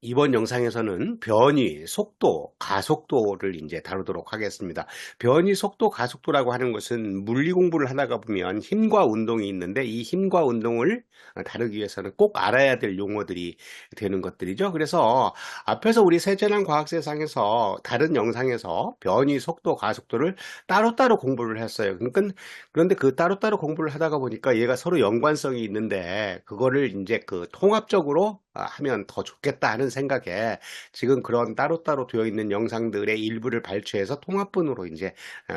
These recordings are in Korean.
이번 영상에서는 변위, 속도, 가속도를 이제 다루도록 하겠습니다. 변위, 속도, 가속도라고 하는 것은 물리 공부를 하다가 보면 힘과 운동이 있는데 이 힘과 운동을 다루기 위해서는 꼭 알아야 될 용어들이 되는 것들이죠. 그래서 앞에서 우리 세제난 과학세상에서 다른 영상에서 변위, 속도, 가속도를 따로따로 공부를 했어요. 그런데 그 따로따로 공부를 하다가 보니까 얘가 서로 연관성이 있는데 그거를 이제 그 통합적으로 하면 더 좋겠다 하는 생각에 지금 그런 따로따로 되어 있는 영상들의 일부를 발췌해서 통합본으로 이제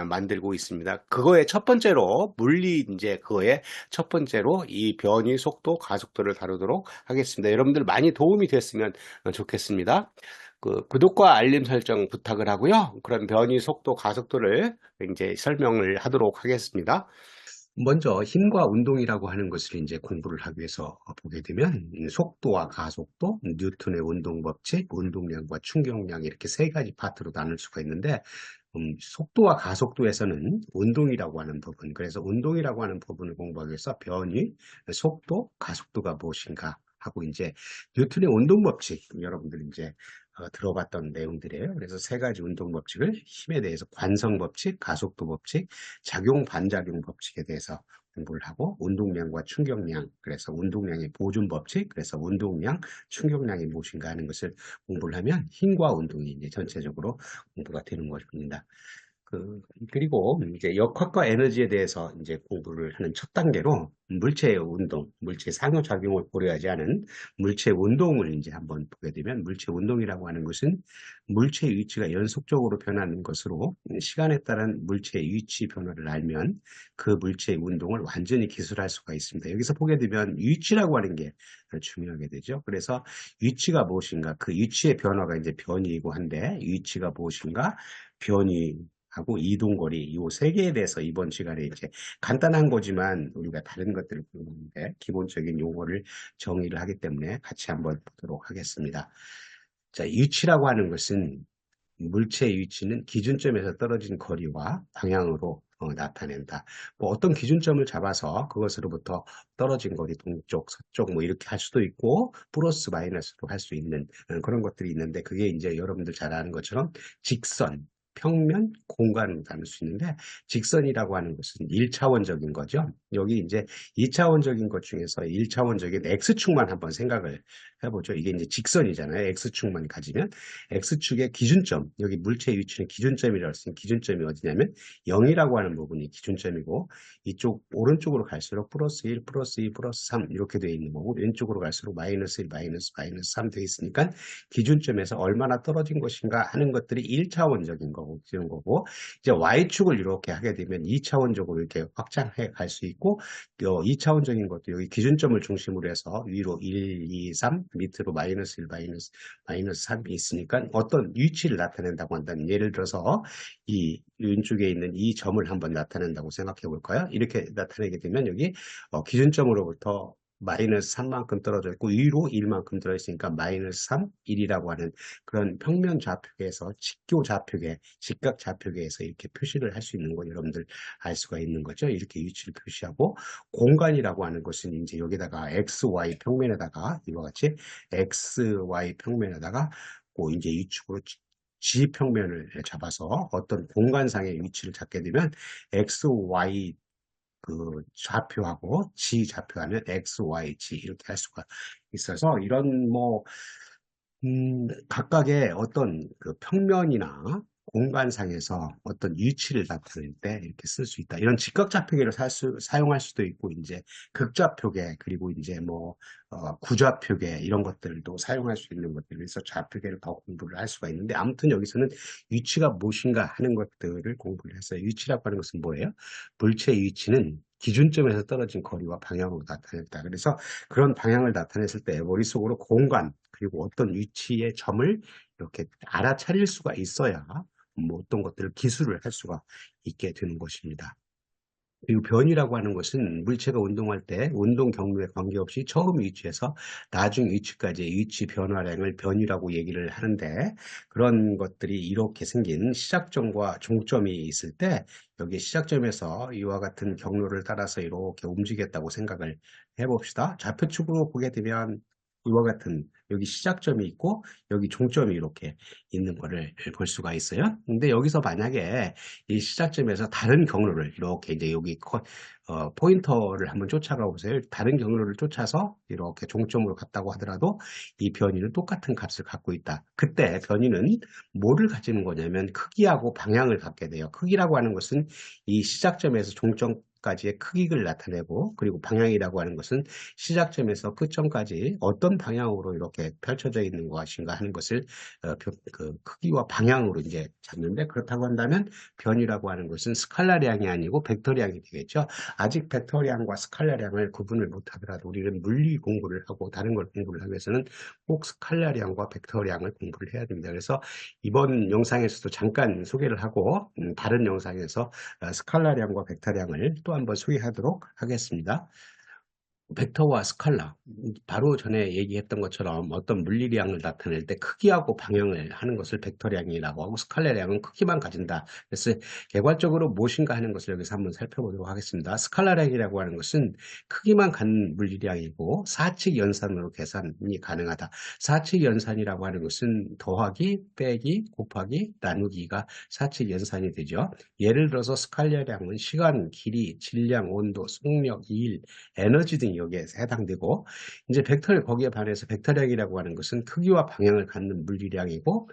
만들고 있습니다. 그거의 첫 번째로 물리 이제 그거의 첫 번째로 이 변위 속도 가속도를 다루도록 하겠습니다. 여러분들 많이 도움이 됐으면 좋겠습니다. 구독과 알림 설정 부탁을 하고요. 그런 변위 속도 가속도를 이제 설명을 하도록 하겠습니다. 먼저 힘과 운동이라고 하는 것을 이제 공부를 하기 위해서 보게 되면 속도와 가속도, 뉴턴의 운동 법칙, 운동량과 충격량 이렇게 세 가지 파트로 나눌 수가 있는데 속도와 가속도에서는 운동이라고 하는 부분, 그래서 운동이라고 하는 부분을 공부하기 위해서 변위, 속도, 가속도가 무엇인가 하고 이제 뉴턴의 운동 법칙 여러분들 이제 들어봤던 내용들이에요. 그래서 세 가지 운동 법칙을 힘에 대해서 관성 법칙, 가속도 법칙, 작용 반작용 법칙에 대해서 공부를 하고 운동량과 충격량, 그래서 운동량의 보존 법칙, 그래서 운동량, 충격량이 무엇인가 하는 것을 공부를 하면 힘과 운동이 이제 전체적으로 공부가 되는 것입니다. 그리고 이제 역학과 에너지에 대해서 이제 공부를 하는 첫 단계로 물체의 운동, 물체 상호작용을 고려하지 않은 물체 운동을 이제 한번 보게 되면 물체 운동이라고 하는 것은 물체의 위치가 연속적으로 변하는 것으로 시간에 따른 물체의 위치 변화를 알면 그 물체의 운동을 완전히 기술할 수가 있습니다. 여기서 보게 되면 위치라고 하는 게 중요하게 되죠. 그래서 위치가 무엇인가, 그 위치의 변화가 이제 변이이고 한데 위치가 무엇인가, 변이 하고 이동거리 이 세 개에 대해서 이번 시간에 이제 간단한 거지만 우리가 다른 것들을 보는데 기본적인 용어를 정의를 하기 때문에 같이 한번 보도록 하겠습니다. 자, 위치라고 하는 것은 물체의 위치는 기준점에서 떨어진 거리와 방향으로 나타낸다. 뭐 어떤 기준점을 잡아서 그것으로부터 떨어진 거리 동쪽, 서쪽 뭐 이렇게 할 수도 있고 플러스 마이너스로 할 수 있는 그런 것들이 있는데 그게 이제 여러분들 잘 아는 것처럼 직선, 평면, 공간을 나눌 수 있는데 직선이라고 하는 것은 1차원적인 거죠. 여기 이제 2차원적인 것 중에서 1차원적인 X축만 한번 생각을 해보죠. 이게 이제 직선이잖아요. X축만 가지면 X축의 기준점, 여기 물체의 위치는 기준점이라고 했으니 기준점이 어디냐면 0이라고 하는 부분이 기준점이고 이쪽 오른쪽으로 갈수록 플러스 1, 플러스 2, 플러스 3 이렇게 되어 있는 거고 왼쪽으로 갈수록 마이너스 1, 마이너스 3 되어 있으니까 기준점에서 얼마나 떨어진 것인가 하는 것들이 1차원적인 거고 지는 거고 이제 Y축을 이렇게 하게 되면 2차원적으로 이렇게 확장해 갈 수 있고 2차원적인 것도 여기 기준점을 중심으로 해서 위로 1, 2, 3 밑으로 마이너스 1, 마이너스 3이 있으니까 어떤 위치를 나타낸다고 한다면 예를 들어서 이 왼쪽에 있는 이 점을 한번 나타낸다고 생각해 볼까요? 이렇게 나타내게 되면 여기 기준점으로부터 마이너스 3만큼 떨어져 있고 위로 1만큼 들어있으니까 마이너스 3, 1이라고 하는 그런 평면 좌표계에서 직교 좌표계, 직각 좌표계에서 이렇게 표시를 할 수 있는 거 여러분들 알 수가 있는 거죠. 이렇게 위치를 표시하고 공간이라고 하는 것은 이제 여기다가 x, y 평면에다가 이와 같이 x, y 평면에다가 이제 이쪽으로 G 평면을 잡아서 어떤 공간상의 위치를 잡게 되면 x, y 좌표하고 G 좌표하면 X, Y, G 이렇게 할 수가 있어서 이런 각각의 어떤 그 평면이나 공간상에서 어떤 위치를 나타낼 때 이렇게 쓸 수 있다. 이런 직각좌표계를 사용할 수도 있고, 이제 극좌표계, 그리고 이제 구좌표계, 이런 것들도 사용할 수 있는 것들. 그래서 좌표계를 더 공부를 할 수가 있는데, 아무튼 여기서는 위치가 무엇인가 하는 것들을 공부를 했어요. 위치라고 하는 것은 뭐예요? 물체의 위치는 기준점에서 떨어진 거리와 방향으로 나타냈다. 그래서 그런 방향을 나타냈을 때 머릿속으로 공간, 그리고 어떤 위치의 점을 이렇게 알아차릴 수가 있어야 어떤 것들을 기술을 할 수가 있게 되는 것입니다. 그리고 변이라고 하는 것은 물체가 운동할 때 운동 경로에 관계없이 처음 위치에서 나중 위치까지의 위치 변화량을 변이라고 얘기를 하는데 그런 것들이 이렇게 생긴 시작점과 종점이 있을 때 여기 시작점에서 이와 같은 경로를 따라서 이렇게 움직였다고 생각을 해봅시다. 좌표축으로 보게 되면 이와 같은 여기 시작점이 있고 여기 종점이 이렇게 있는 거를 볼 수가 있어요. 근데 여기서 만약에 이 시작점에서 다른 경로를 이렇게 이제 여기 포인터를 한번 쫓아가 보세요. 다른 경로를 쫓아서 이렇게 종점으로 갔다고 하더라도 이 변이는 똑같은 값을 갖고 있다. 그때 변이는 뭐를 가지는 거냐면 크기하고 방향을 갖게 돼요. 크기라고 하는 것은 이 시작점에서 종점까지의 크기를 나타내고, 그리고 방향이라고 하는 것은 시작점에서 끝점까지 어떤 방향으로 이렇게 펼쳐져 있는 것인가 하는 것을 그 크기와 방향으로 이제 잡는데, 그렇다고 한다면 변이라고 하는 것은 스칼라량이 아니고 벡터량이 되겠죠. 아직 벡터량과 스칼라량을 구분을 못하더라도 우리는 물리 공부를 하고 다른 걸 공부를 하기 위해서는 꼭 스칼라량과 벡터량을 공부를 해야 됩니다. 그래서 이번 영상에서도 잠깐 소개를 하고 다른 영상에서 스칼라량과 벡터량을 또 한번 소개하도록 하겠습니다. 벡터와 스칼라, 바로 전에 얘기했던 것처럼 어떤 물리량을 나타낼 때 크기하고 방향을 하는 것을 벡터량이라고 하고, 스칼라량은 크기만 가진다. 그래서 개괄적으로 무엇인가 하는 것을 여기서 한번 살펴보도록 하겠습니다. 스칼라량이라고 하는 것은 크기만 갖는 물리량이고 사칙 연산으로 계산이 가능하다. 사칙 연산이라고 하는 것은 더하기, 빼기, 곱하기, 나누기가 사칙 연산이 되죠. 예를 들어서 스칼라량은 시간, 길이, 질량, 온도, 속력, 일, 에너지 등 여기에 해당되고, 이제 벡터, 거기에 반해서 벡터량이라고 하는 것은 크기와 방향을 갖는 물리량이고,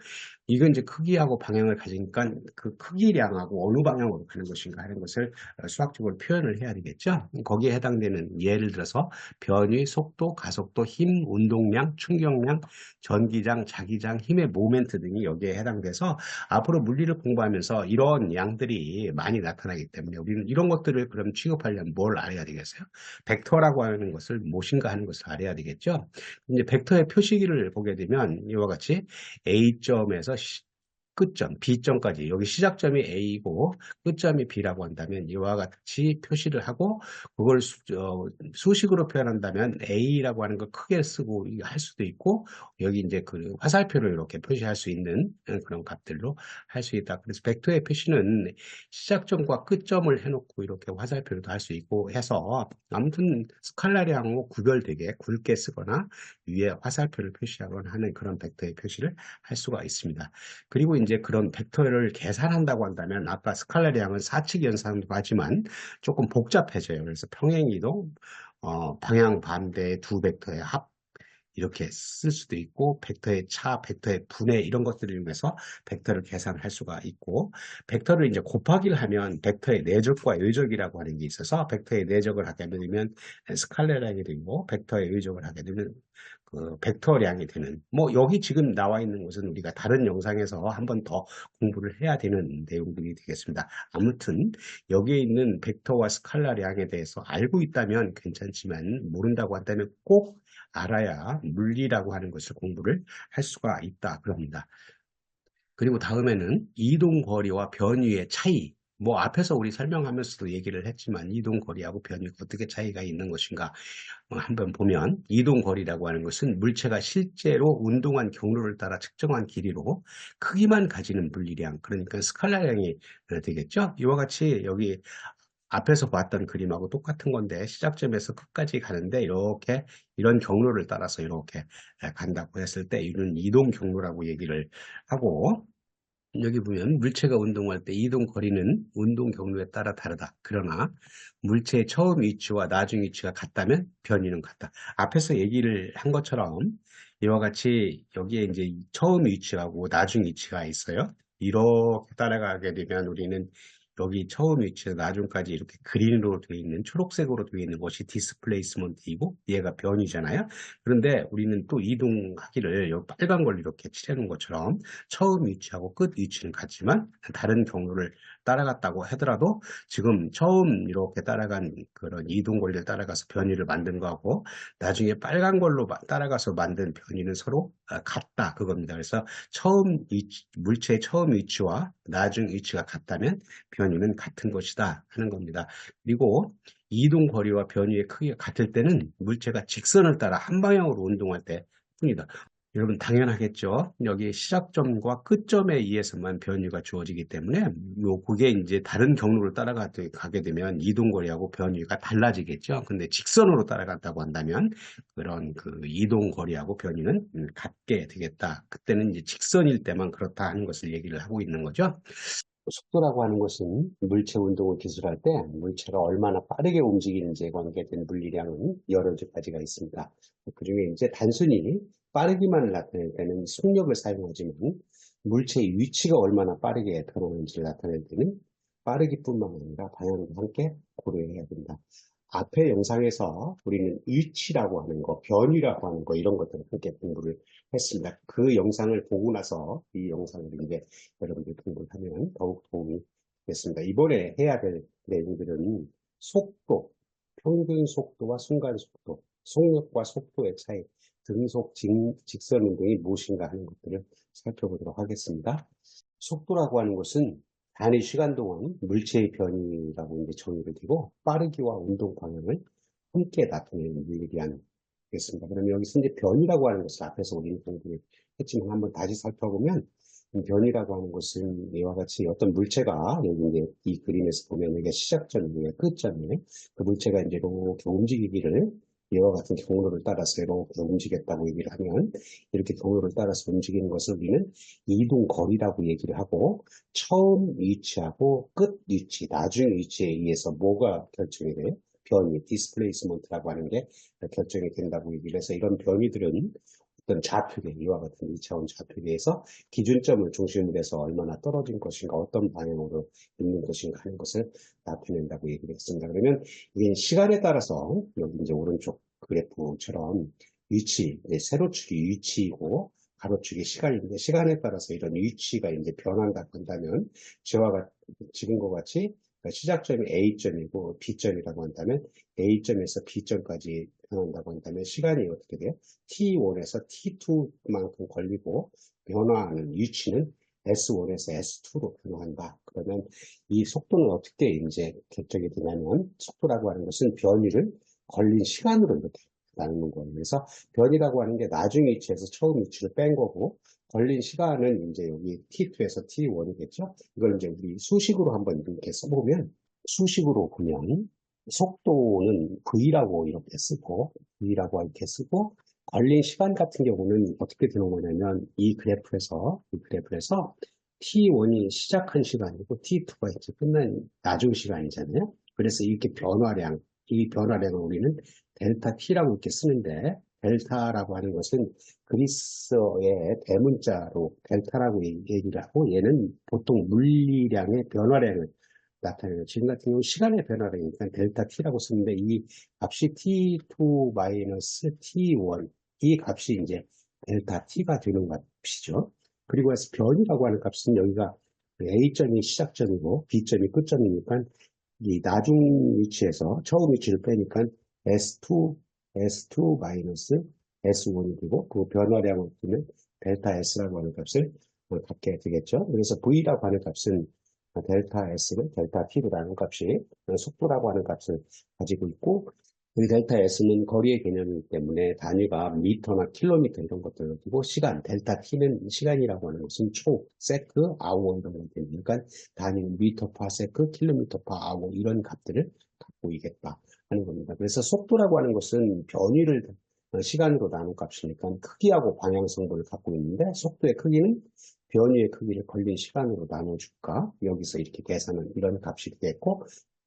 이건 이제 크기하고 방향을 가지니까 그 크기량하고 어느 방향으로 가는 것인가 하는 것을 수학적으로 표현을 해야 되겠죠. 거기에 해당되는 예를 들어서 변위, 속도, 가속도, 힘, 운동량, 충격량, 전기장, 자기장, 힘의 모멘트 등이 여기에 해당돼서 앞으로 물리를 공부하면서 이런 양들이 많이 나타나기 때문에 우리는 이런 것들을 그럼 취급하려면 뭘 알아야 되겠어요? 벡터라고 하는 것을 무엇인가 하는 것을 알아야 되겠죠. 이제 벡터의 표시기를 보게 되면 이와 같이 A점에서 끝점, B점까지, 여기 시작점이 A이고 끝점이 B라고 한다면 이와 같이 표시를 하고, 그걸 수식으로 표현한다면 A라고 하는 걸 크게 쓰고 할 수도 있고, 여기 이제 그 화살표로 이렇게 표시할 수 있는 그런 값들로 할 수 있다. 그래서 벡터의 표시는 시작점과 끝점을 해놓고 이렇게 화살표로도 할 수 있고 해서, 아무튼 스칼라량하고 구별되게 굵게 쓰거나 위에 화살표를 표시하거나 하는 그런 벡터의 표시를 할 수가 있습니다. 그리고 이제 그런 벡터를 계산한다고 한다면 아까 스칼라량은 사칙 연산도 하지만 조금 복잡해져요. 그래서 평행이동, 방향 반대의 두 벡터의 합, 이렇게 쓸 수도 있고, 벡터의 차, 벡터의 분해, 이런 것들을 이용해서 벡터를 계산할 수가 있고, 벡터를 이제 곱하기를 하면 벡터의 내적과 의적이라고 하는 게 있어서, 벡터의 내적을 하게 되면 스칼라량이 되고, 벡터의 의적을 하게 되면 그 벡터량이 되는, 뭐 여기 지금 나와 있는 것은 우리가 다른 영상에서 한 번 더 공부를 해야 되는 내용들이 되겠습니다. 아무튼 여기에 있는 벡터와 스칼라량에 대해서 알고 있다면 괜찮지만 모른다고 한다면 꼭 알아야 물리라고 하는 것을 공부를 할 수가 있다 그럽니다. 그리고 다음에는 이동거리와 변위의 차이, 뭐 앞에서 우리 설명하면서도 얘기를 했지만 이동거리하고 변위가 어떻게 차이가 있는 것인가 한번 보면, 이동거리라고 하는 것은 물체가 실제로 운동한 경로를 따라 측정한 길이로 크기만 가지는 물리량, 그러니까 스칼라량이 되겠죠. 이와 같이 여기 앞에서 봤던 그림하고 똑같은 건데, 시작점에서 끝까지 가는데 이렇게 이런 경로를 따라서 이렇게 간다고 했을 때 이는 이동 경로라고 얘기를 하고, 여기 보면 물체가 운동할 때 이동 거리는 운동 경로에 따라 다르다. 그러나 물체의 처음 위치와 나중 위치가 같다면 변이는 같다. 앞에서 얘기를 한 것처럼 이와 같이 여기에 이제 처음 위치하고 나중 위치가 있어요. 이렇게 따라가게 되면 우리는 여기 처음 위치에서 나중까지 이렇게 그린으로 되어 있는, 초록색으로 되어 있는 것이 디스플레이스먼트이고 얘가 변이잖아요. 그런데 우리는 또 이동하기를 여기 빨간 걸로 이렇게 칠해놓은 것처럼 처음 위치하고 끝 위치는 같지만 다른 경로를 따라갔다고 하더라도, 지금 처음 이렇게 따라간 그런 이동 거리를 따라가서 변이를 만든 거하고 나중에 빨간 걸로 따라가서 만든 변이는 서로 같다 그겁니다. 그래서 물체의 처음 위치와 나중 위치가 같다면 변이는 같은 것이다 하는 겁니다. 그리고 이동 거리와 변이의 크기가 같을 때는 물체가 직선을 따라 한 방향으로 운동할 때 뿐이다. 여러분 당연하겠죠. 여기 시작점과 끝점에 의해서만 변위가 주어지기 때문에 그게 이제 다른 경로를 따라가게 되면 이동거리하고 변위가 달라지겠죠. 근데 직선으로 따라간다고 한다면 그런 그 이동거리하고 변위는 같게 되겠다. 그때는 이제 직선일 때만 그렇다 하는 것을 얘기를 하고 있는 거죠. 속도라고 하는 것은 물체 운동을 기술할 때 물체가 얼마나 빠르게 움직이는지에 관계된 물리량은 여러 가지가 있습니다. 그 중에 이제 단순히 빠르기만을 나타낼 때는 속력을 사용하지만 물체의 위치가 얼마나 빠르게 변하는지를 나타낼 때는 빠르기뿐만 아니라 방향도 함께 고려해야 된다. 앞의 영상에서 우리는 위치라고 하는 거, 변위라고 하는 거 이런 것들을 함께 공부를 했습니다. 그 영상을 보고 나서 이 영상을 이제 여러분들이 공부를 하면 더욱 도움이 되겠습니다. 이번에 해야 될 내용들은 속도, 평균 속도와 순간 속도, 속력과 속도의 차이, 등속, 직선 운동이 무엇인가 하는 것들을 살펴보도록 하겠습니다. 속도라고 하는 것은 단위 시간 동안 물체의 변이라고 이제 정의를 두고 빠르기와 운동 방향을 함께 나타내는 물리량 되겠습니다. 그러면 여기서 이제 변이라고 하는 것을 앞에서 우리는 공부를 했지만 한번 다시 살펴보면 변이라고 하는 것은 이와 같이 어떤 물체가 여기 이제 이 그림에서 보면 이게 시작점이에요. 끝점이에요. 그 물체가 이제 이렇게 움직이기를 이와 같은 경로를 따라서 이렇게 움직였다고 얘기를 하면 이렇게 경로를 따라서 움직이는 것을 우리는 이동 거리라고 얘기를 하고 처음 위치하고 끝 위치, 나중 위치에 의해서 뭐가 결정이 돼요? 변이, 디스플레이스먼트라고 하는 게 결정이 된다고 얘기를 해서 이런 변이들은 어떤 좌표계, 이와 같은 2차원 좌표계에서 기준점을 중심으로 해서 얼마나 떨어진 것인가, 어떤 방향으로 있는 것인가 하는 것을 나타낸다고 얘기를 했습니다. 그러면 이게 시간에 따라서 여기 이제 오른쪽 그래프처럼 위치, 이제 세로축이 위치이고 가로축이 시간인데 시간에 따라서 이런 위치가 이제 변한다고 한다면 지금과 같이 시작점이 A점이고 B점이라고 한다면 A점에서 B점까지 변한다고 한다면 시간이 어떻게 돼요? T1에서 T2만큼 걸리고 변화하는 위치는 S1에서 S2로 변화한다. 그러면 이 속도는 어떻게 이제 결정이 되냐면 속도라고 하는 것은 변이를 걸린 시간으로 이렇게 나누는 거예요. 그래서 변이라고 하는 게 나중 위치에서 처음 위치를 뺀 거고 걸린 시간은 이제 여기 T2에서 T1이겠죠. 이걸 이제 우리 수식으로 한번 이렇게 써보면 수식으로 보면 속도는 V라고 이렇게 쓰고 V라고 이렇게 쓰고 걸린 시간 같은 경우는 어떻게 되는 거냐면 이 그래프에서 T1이 시작한 시간이고 T2가 이제 끝난 나중 시간이잖아요. 그래서 이렇게 변화량, 이 변화량을 우리는 델타 T라고 이렇게 쓰는데 델타라고 하는 것은 그리스어의 대문자로 델타라고 얘기를 하고 얘는 보통 물리량의 변화량을 나타내요. 지금 같은 경우 시간의 변화량이니까 델타 T라고 쓰는데 이 값이 T2 마이너스 T1 이 값이 이제 델타 T가 되는 값이죠. 그리고 해서 변이라고 하는 값은 여기가 A점이 시작점이고 B점이 끝점이니까 이 나중 위치에서 처음 위치를 빼니까 S2 마이너스 S1이 되고 그 변화량을 두면 델타 S라고 하는 값을 갖게 되겠죠. 그래서 V라고 하는 값은 델타 S를 델타 T로 나눈 값이 속도라고 하는 값을 가지고 있고 이 델타 S는 거리의 개념이기 때문에 단위가 미터나 킬로미터 이런 것들을 두고 시간, 델타 T는 시간이라고 하는 것은 초, 세크, 아워 이런 것들 그러니까 단위는 미터 파 세크, 킬로미터 파 아워 이런 값들을 갖고 있겠다 하는 겁니다. 그래서 속도라고 하는 것은 변위를 시간으로 나눈 값이니까 크기하고 방향성분을 갖고 있는데 속도의 크기는 변위의 크기를 걸린 시간으로 나눠줄까? 여기서 이렇게 계산은 이런 값이 되겠고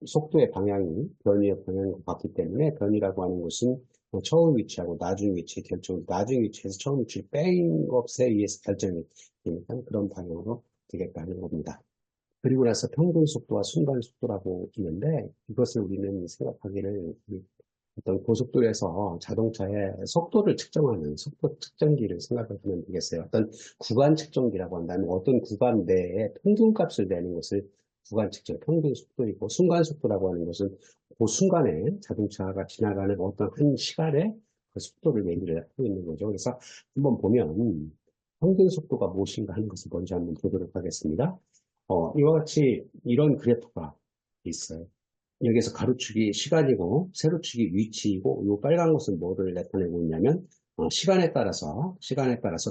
속도의 방향이 변위의 방향과 같기 때문에 변이라고 하는 것은 처음 위치하고 나중 위치의 결정, 나중 위치에서 처음 위치를 뺀 것에 의해서 결정이 되니까 그런 방향으로 되겠다는 겁니다. 그리고 나서 평균 속도와 순간 속도라고 있는데 이것을 우리는 생각하기를 어떤 고속도로에서 자동차의 속도를 측정하는 속도 측정기를 생각하면 되겠어요. 어떤 구간 측정기라고 한다면 어떤 구간 내에 평균값을 내는 것을 구간 측정, 평균 속도이고 순간 속도라고 하는 것은 그 순간에 자동차가 지나가는 어떤 한 시간에 그 속도를 얘기를 하고 있는 거죠. 그래서 한번 보면 평균 속도가 무엇인가 하는 것을 먼저 한번 보도록 하겠습니다. 이와 같이 이런 그래프가 있어요. 여기서 가로축이 시간이고 세로축이 위치이고 이 빨간 것은 뭐를 나타내고 있냐면 시간에 따라서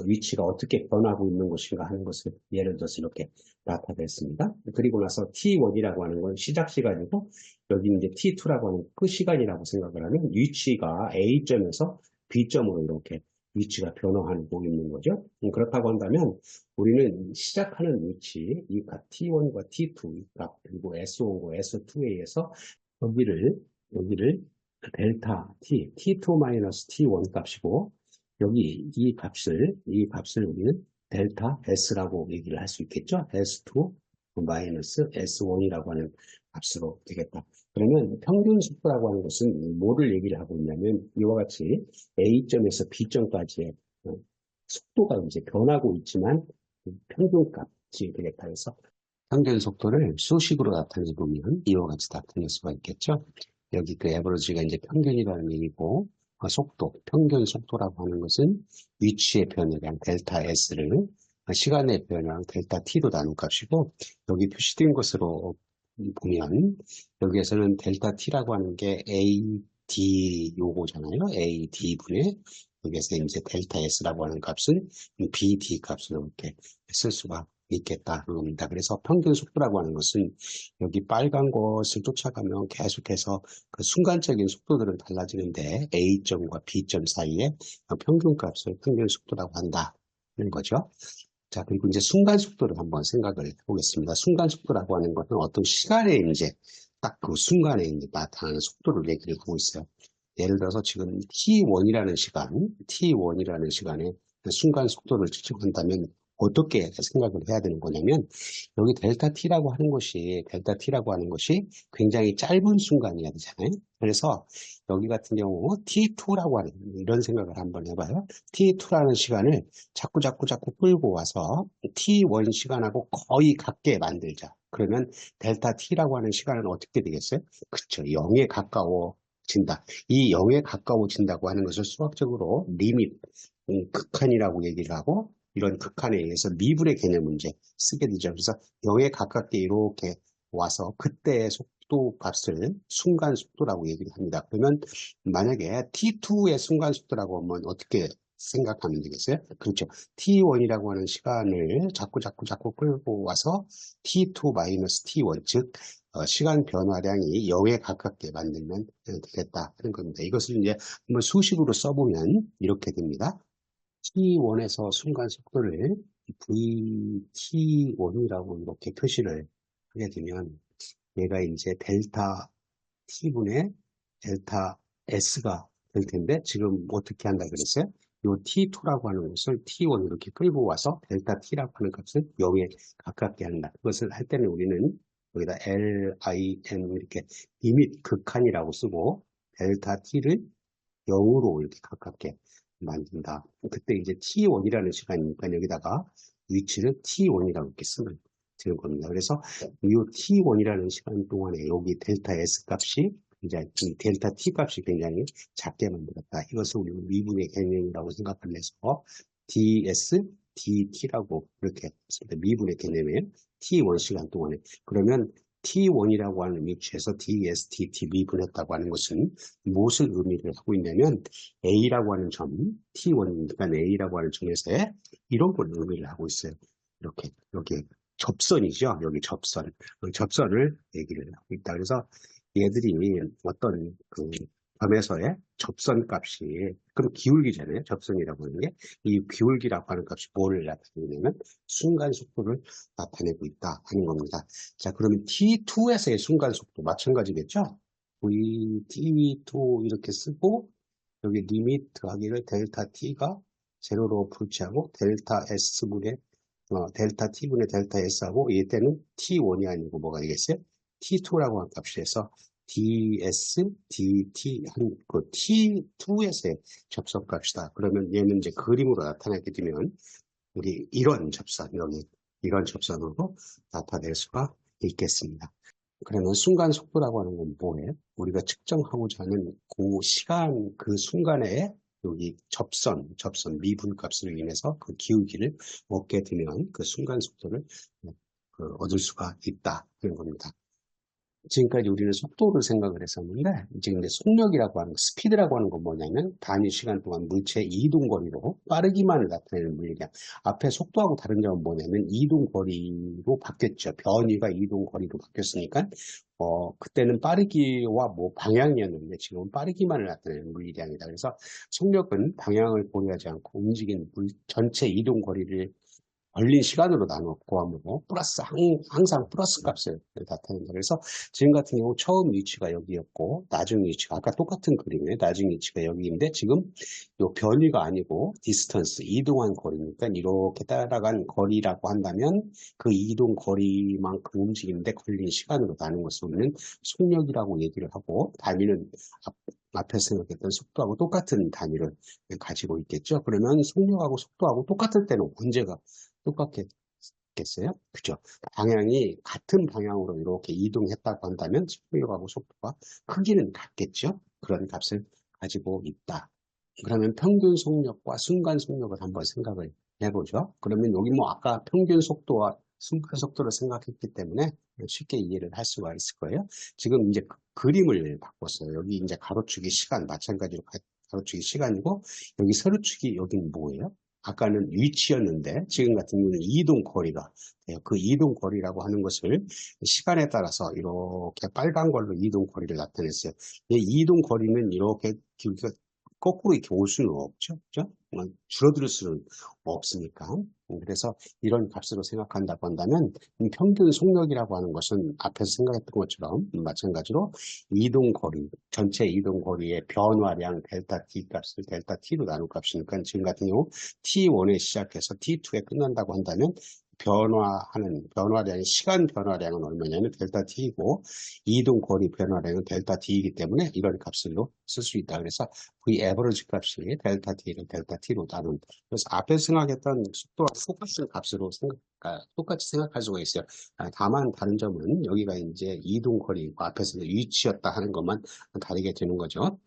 위치가 어떻게 변하고 있는 것인가 하는 것을 예를 들어서 이렇게 나타냈습니다. 그리고 나서 T1이라고 하는 건 시작 시간이고, 여기 이제 T2라고 하는 끝 시간이라고 생각을 하면 위치가 A점에서 B점으로 이렇게 위치가 변화하고 있는 거죠. 그렇다고 한다면 우리는 시작하는 위치, 이 값 T1과 T2, 이 값, 그리고 S1과 S2에 의해서 여기를 델타 T, T2-T1 값이고, 여기 이 값을 우리는 델타 S라고 얘기를 할 수 있겠죠? S2 마이너스 S1이라고 하는 값으로 되겠다. 그러면 평균 속도라고 하는 것은 뭐를 얘기를 하고 있냐면, 이와 같이 A점에서 B점까지의 속도가 이제 변하고 있지만 평균값이 되겠다 해서 평균 속도를 수식으로 나타내 보면 이와 같이 나타낼 수가 있겠죠. 여기 그 에버리지가 이제 평균이라는 얘기고, 평균 속도라고 하는 것은 위치의 변화량 델타 S를 시간의 변화량 델타 T로 나눈 값이고, 여기 표시된 것으로 보면 여기에서는 델타 T라고 하는 게 AD 요거잖아요. AD분의 여기에서 이제 델타 S라고 하는 값은 BD 값으로 이렇게 쓸 수가 있겠다 그런 겁니다. 그래서 평균 속도라고 하는 것은 여기 빨간 것을 쫓아가면 계속해서 그 순간적인 속도들은 달라지는데 A점과 B점 사이에 평균값을 평균 속도라고 한다는 거죠. 자, 그리고 이제 순간 속도를 한번 생각을 해보겠습니다. 순간 속도라고 하는 것은 어떤 시간에 이제 딱 그 순간에 이제 나타나는 속도를 얘기를 하고 있어요. 예를 들어서 지금 T1이라는 시간에 순간 속도를 측정한다면 어떻게 생각을 해야 되는 거냐면, 여기 델타 T라고 하는 것이 굉장히 짧은 순간이어야 되잖아요. 그래서 여기 같은 경우 T2라고 하는 이런 생각을 한번 해봐요. T2라는 시간을 자꾸 끌고 와서 T1 시간하고 거의 같게 만들자. 그러면 델타 T라고 하는 시간은 어떻게 되겠어요? 그쵸. 0에 가까워진다. 이 0에 가까워진다고 하는 것을 수학적으로 리밋, 극한이라고 얘기를 하고, 이런 극한에 의해서 미분의 개념을 이제 쓰게 되죠. 그래서 0에 가깝게 이렇게 와서 그때의 속도 값을 순간 속도라고 얘기를 합니다. 그러면 만약에 T2의 순간 속도라고 하면 어떻게 생각하면 되겠어요? 그렇죠. T1이라고 하는 시간을 자꾸 끌고 와서 T2-T1, 즉 시간 변화량이 0에 가깝게 만들면 되겠다 하는 겁니다. 이것을 이제 한번 수식으로 써보면 이렇게 됩니다. T1에서 순간 속도를 VT1이라고 이렇게 표시를 하게 되면 얘가 이제 델타 T분의 델타 S가 될 텐데, 지금 어떻게 한다 그랬어요? 요 T2라고 하는 것을 T1 이렇게 끌고 와서 델타 T라고 하는 값을 0에 가깝게 한다. 그것을 할 때는 우리는 여기다 LIM 이렇게 리밋 극한이라고 쓰고 델타 T를 0으로 이렇게 가깝게 만든다. 그때 이제 T1이라는 시간이니까 여기다가 위치를 T1이라고 이렇게 쓰면 되는 겁니다. 그래서 이 T1이라는 시간 동안에 여기 델타 S 값이 굉장히, 이 델타 T 값이 굉장히 작게 만들었다. 이것을 우리는 미분의 개념이라고 생각을 해서 DS, DT라고 이렇게 했습니다. 미분의 개념이에요. T1 시간 동안에. 그러면 T1이라고 하는 위치에서 DS, DT 미분했다고 하는 것은 무엇을 의미를 하고 있냐면, A라고 하는 점, T1이니까 A라고 하는 점에서의 이런 걸 의미를 하고 있어요. 이렇게, 여기 접선이죠. 여기 접선. 접선을 얘기를 하고 있다. 그래서 얘들이 어떤 그 점에서의 접선 값이, 그럼 기울기잖아요. 접선이라고 하는 게. 이 기울기라고 하는 값이 뭐를 나타내냐면 순간 속도를 나타내고 있다 하는 겁니다. 자, 그러면 T2에서의 순간 속도 마찬가지겠죠? T2 이렇게 쓰고 여기 리미트 하기를 델타 T가 제로로 불치하고 델타 S분의 델타 T분의 델타 S하고 이때는 T1이 아니고 뭐가 되겠어요? T2라고 한 값이 해서 DS, DT 한 그 T2에서의 접선값이다. 그러면 얘는 이제 그림으로 나타나게 되면 우리 이런 접선, 여기 이런 접선으로 나타낼 수가 있겠습니다. 그러면 순간 속도라고 하는 건 뭐예요? 우리가 측정하고자 하는 그 시간, 그 순간에 여기 접선 미분값으로 인해서 그 기울기를 얻게 되면 그 순간 속도를 얻을 수가 있다는 겁니다. 지금까지 우리는 속도를 생각을 했었는데, 이제 근데 속력이라고 하는, 스피드라고 하는 건 뭐냐면, 단위 시간 동안 물체의 이동거리로 빠르기만을 나타내는 물리량. 앞에 속도하고 다른 점은 뭐냐면, 이동거리로 바뀌었죠. 변위가 이동거리로 바뀌었으니까, 그때는 빠르기와 뭐 방향이었는데, 지금은 빠르기만을 나타내는 물리량이다. 그래서 속력은 방향을 고려하지 않고 움직이는 전체 이동거리를 걸린 시간으로 나누어 고함으로 플러스 항상 플러스 값을 나타낸다. 그래서 지금 같은 경우 처음 위치가 여기였고 나중 위치가 아까 똑같은 그림에 나중 위치가 여기인데 지금 요 변위가 아니고 디스턴스 이동한 거리니까 이렇게 따라간 거리라고 한다면 그 이동 거리만큼 움직이는데 걸린 시간으로 나눈 것을 우리는 속력이라고 얘기를 하고 단위는 앞에서 생각했던 속도하고 똑같은 단위를 가지고 있겠죠. 그러면 속력하고 속도하고 똑같을 때는 언제가 똑같겠어요? 그죠? 방향이 같은 방향으로 이렇게 이동했다고 한다면 속력하고 속도가 크기는 같겠죠? 그런 값을 가지고 있다. 그러면 평균 속력과 순간 속력을 한번 생각을 해보죠. 그러면 여기 뭐 아까 평균 속도와 순간 속도를 생각했기 때문에 쉽게 이해를 할 수가 있을 거예요. 지금 이제 그림을 바꿨어요. 여기 이제 가로축이 시간, 마찬가지로 가로축이 시간이고, 여기 세로축이 여기는 뭐예요? 아까는 위치였는데 지금 같은 경우는 이동 거리가 돼요. 그 이동 거리라고 하는 것을 시간에 따라서 이렇게 빨간 걸로 이동 거리를 나타냈어요. 이 이동 거리는 이렇게 길이가 거꾸로 이렇게 올 수는 없죠. 그죠? 줄어들 수는 없으니까. 그래서 이런 값으로 생각한다고 한다면 평균 속력이라고 하는 것은 앞에서 생각했던 것처럼 마찬가지로 이동 거리, 전체 이동 거리의 변화량 델타 t 값을 델타 t로 나눈 값이니까 지금 같은 경우 t1에 시작해서 t2에 끝난다고 한다면 변화량이 시간 변화량은 얼마냐면 델타 t이고 이동 거리 변화량은 델타 t이기 때문에 이런 값으로 쓸 수 있다. 그래서 V average 값이 델타 t를 델타 t로 나눈. 그래서 앞에 생각했던 속도와 똑같은 값으로 똑같이 생각할 수가 있어요. 다만 다른 점은 여기가 이제 이동 거리 앞에서 위치였다 하는 것만 다르게 되는 거죠.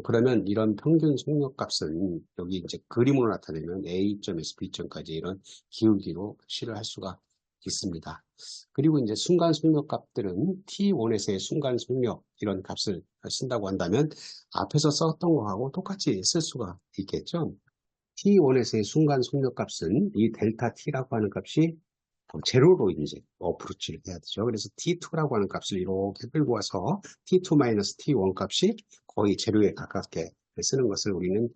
그러면 이런 평균 속력 값은 여기 이제 그림으로 나타내면 A점에서 B점까지 이런 기울기로 표시를 할 수가 있습니다. 그리고 이제 순간 속력 값들은 T1에서의 순간 속력 이런 값을 쓴다고 한다면 앞에서 썼던 거하고 똑같이 쓸 수가 있겠죠. T1에서의 순간 속력 값은 이 델타 T라고 하는 값이 제로로 이제 어프로치를 해야 되죠. 그래서 T2라고 하는 값을 이렇게 끌고 와서 T2-T1 값이 거의 제로에 가깝게 쓰는 것을 우리는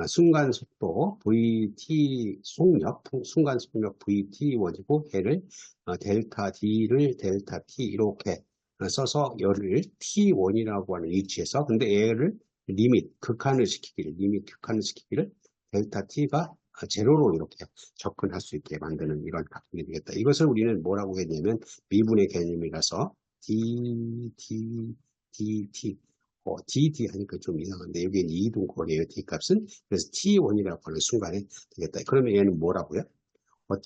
순간 속도 VT 속력, 순간 속력 VT1이고 얘를 델타 D를 델타 T 이렇게 써서 얘를 T1이라고 하는 위치에서 근데 얘를 리밋 극한을 시키기를 델타 T가 제로로 이렇게 접근할 수 있게 만드는 이런 값이 되겠다. 이것을 우리는 뭐라고 했냐면 미분의 개념이라서 DT DD 하니까 좀 이상한데 여기는 이동 거리예요. D 값은 그래서 T1이라고 하는 순간에 되겠다. 그러면 얘는 뭐라고요?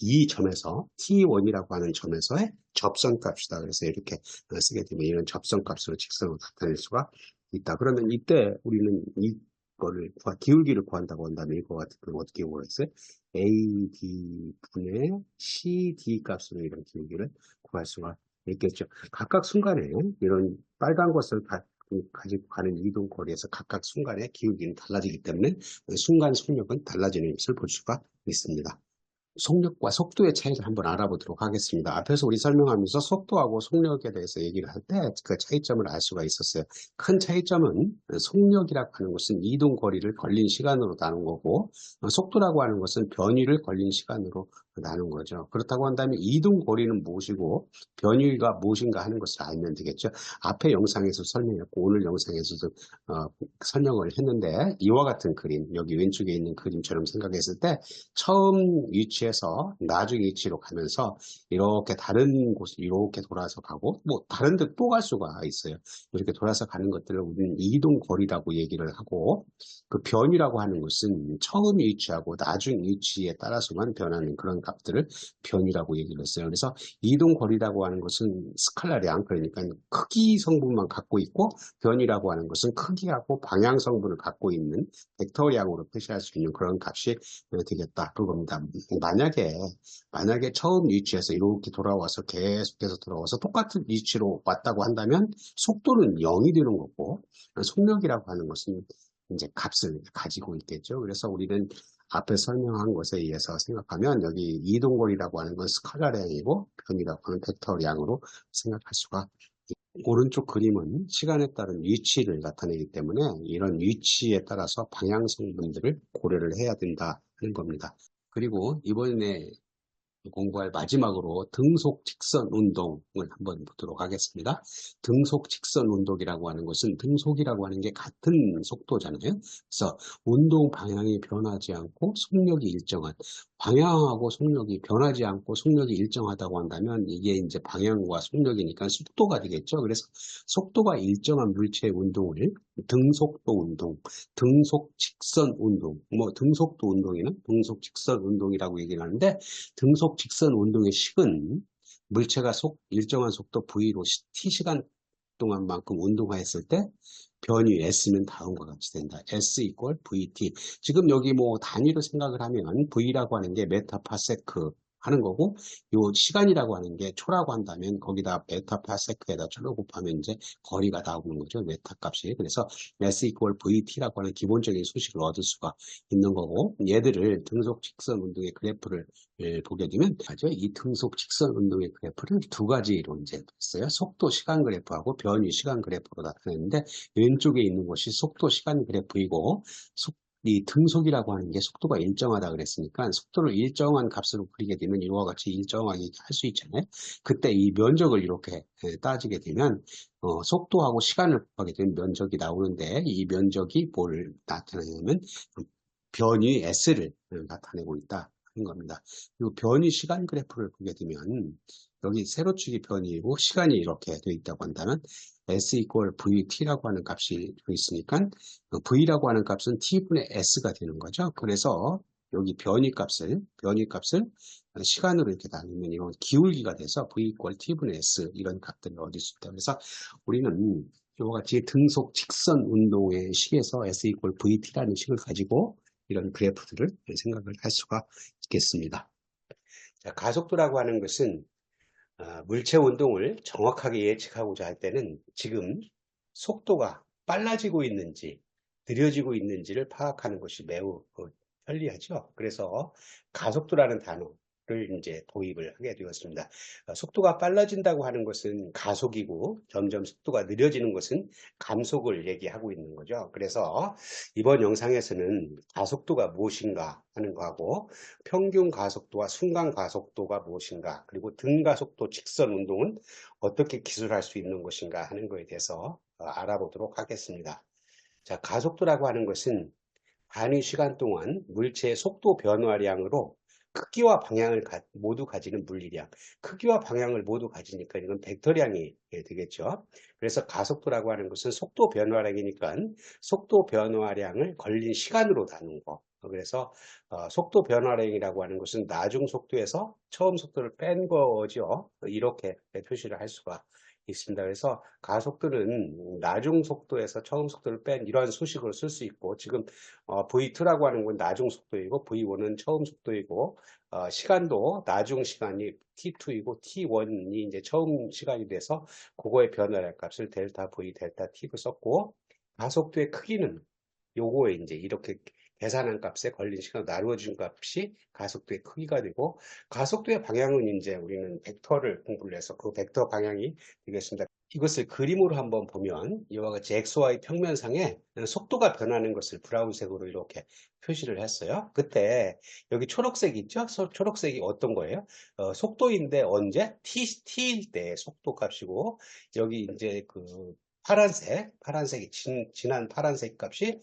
이 점에서 T1이라고 하는 점에서의 접선값이다. 그래서 이렇게 쓰게 되면 이런 접선값으로 직선을 나타낼 수가 있다. 그러면 이때 우리는 이거를 기울기를 구한다고 한다면 이거 같은 경우 어떻게 구했어요? AD 분의 CD 값으로 이런 기울기를 구할 수가 있겠죠. 각각 순간에 이런 빨간 것을 가지고 가는 이동 거리에서 각각 순간의 기울기는 달라지기 때문에 순간 속력은 달라지는 것을 볼 수가 있습니다. 속력과 속도의 차이를 한번 알아보도록 하겠습니다. 앞에서 우리 설명하면서 속도하고 속력에 대해서 얘기를 할 때 그 차이점을 알 수가 있었어요. 큰 차이점은 속력이라고 하는 것은 이동 거리를 걸린 시간으로 나눈 거고 속도라고 하는 것은 변위를 걸린 시간으로 나눈 거죠. 그렇다고 한다면 이동 거리는 무엇이고 변위가 무엇인가 하는 것을 알면 되겠죠. 앞에 영상에서 설명했고 오늘 영상에서도 설명을 했는데 이와 같은 그림, 여기 왼쪽에 있는 그림처럼 생각했을 때 처음 위치에서 나중 위치로 가면서 이렇게 다른 곳을 이렇게 돌아서 가고 뭐 다른 데 또 갈 수가 있어요. 이렇게 돌아서 가는 것들을 우리는 이동 거리라고 얘기를 하고 그 변이라고 하는 것은 처음 위치하고 나중 위치에 따라서만 변하는 그런 값들을 변이라고 얘기를 했어요. 그래서 이동 거리라고 하는 것은 스칼라량 그러니까 크기 성분만 갖고 있고 변이라고 하는 것은 크기하고 방향 성분을 갖고 있는 벡터량으로 표시할 수 있는 그런 값이 되겠다. 그겁니다. 만약에 처음 위치에서 이렇게 돌아와서 계속해서 돌아와서 똑같은 위치로 왔다고 한다면 속도는 0이 되는 거고, 속력이라고 하는 것은 이제 값을 가지고 있겠죠. 그래서 우리는 앞에 설명한 것에 의해서 생각하면 여기 이동거리라고 하는 건 스칼라량이고 변이라고 하는 벡터량으로 생각할 수가 있고, 오른쪽 그림은 시간에 따른 위치를 나타내기 때문에 이런 위치에 따라서 방향성분들을 고려를 해야 된다 하는 겁니다. 그리고 이번에 공부할 마지막으로 등속 직선 운동을 한번 보도록 하겠습니다. 등속 직선 운동이라고 하는 것은 등속이라고 하는 게 같은 속도잖아요. 그래서 운동 방향이 변하지 않고 속력이 일정한, 방향하고 속력이 변하지 않고 속력이 일정하다고 한다면 이게 이제 방향과 속력이니까 속도가 되겠죠. 그래서 속도가 일정한 물체의 운동을 등속도 운동, 등속 직선 운동, 뭐 등속도 운동이나 등속 직선 운동이라고 얘기를 하는데, 등속 직선 운동의 식은 물체가 일정한 속도 v로 t시간 동안만큼 운동하였을 때 변이 s는 다음과 같이 된다. s equal vt. 지금 여기 뭐 단위로 생각을 하면 v라고 하는 게 메타파세크 하는 거고, 요 시간이라고 하는 게 초라고 한다면 거기다 메타파세크에다 초를 곱하면 이제 거리가 나오는 거죠. 메타 값이. 그래서 s equal vt라고 하는 기본적인 소식을 얻을 수가 있는 거고, 얘들을 등속 직선 운동의 그래프를 보게 되면 이 등속 직선 운동의 그래프를 두 가지로 이제 했어요. 속도 시간 그래프하고 변이 시간 그래프로 나타내는데, 왼쪽에 있는 것이 속도 시간 그래프이고, 이 등속이라고 하는 게 속도가 일정하다 그랬으니까 속도를 일정한 값으로 그리게 되면 이와 같이 일정하게 할 수 있잖아요. 그때 이 면적을 이렇게 따지게 되면 속도하고 시간을 곱하게 되면 면적이 나오는데, 이 면적이 뭘 나타내냐면 변이 S를 나타내고 있다 하는 겁니다. 그리고 변이 시간 그래프를 보게 되면 여기 세로축이 변이이고 시간이 이렇게 되어 있다고 한다면 S equal VT라고 하는 값이 되어 있으니까 V라고 하는 값은 T분의 S가 되는 거죠. 그래서 여기 변이 값을 시간으로 이렇게 나누면 이런 기울기가 돼서 V equal T분의 S 이런 값들을 얻을 수 있다. 그래서 우리는 이와 같이 등속 직선 운동의 식에서 S equal VT라는 식을 가지고 이런 그래프들을 생각을 할 수가 있겠습니다. 자, 가속도라고 하는 것은 물체 운동을 정확하게 예측하고자 할 때는 지금 속도가 빨라지고 있는지 느려지고 있는지를 파악하는 것이 매우 편리하죠. 그래서 가속도라는 단어를 이제 도입을 하게 되었습니다. 속도가 빨라진다고 하는 것은 가속이고 점점 속도가 느려지는 것은 감속을 얘기하고 있는 거죠. 그래서 이번 영상에서는 가속도가 무엇인가 하는 거하고 평균 가속도와 순간 가속도가 무엇인가, 그리고 등가속도 직선 운동은 어떻게 기술할 수 있는 것인가 하는 것에 대해서 알아보도록 하겠습니다. 자, 가속도라고 하는 것은 단위 시간 동안 물체의 속도 변화량으로 크기와 방향을 모두 가지는 물리량, 크기와 방향을 모두 가지니까 이건 벡터량이 되겠죠. 그래서 가속도라고 하는 것은 속도 변화량이니까 속도 변화량을 걸린 시간으로 나눈 거. 그래서 속도 변화량이라고 하는 것은 나중 속도에서 처음 속도를 뺀 거죠. 이렇게 표시를 할 수가 있습니다. 그래서 가속도는 나중 속도에서 처음 속도를 뺀 이러한 수식으로 쓸 수 있고, 지금 V2라고 하는 건 나중 속도이고 V1은 처음 속도이고, 시간도 나중 시간이 T2이고 T1이 이제 처음 시간이 돼서 그거의 변화량 값을 델타 V, 델타 T로 썼고, 가속도의 크기는 요거에 이제 이렇게 계산한 값에 걸린 시간 나누어진 값이 가속도의 크기가 되고, 가속도의 방향은 이제 우리는 벡터를 공부를 해서 그 벡터 방향이 되겠습니다. 이것을 그림으로 한번 보면 이와 같이 XY 평면상에 속도가 변하는 것을 브라운색으로 이렇게 표시를 했어요. 그때 여기 초록색 있죠? 초록색이 어떤 거예요? 속도인데 언제? T일 때 속도 값이고, 여기 이제 그 파란색이 진한 파란색 값이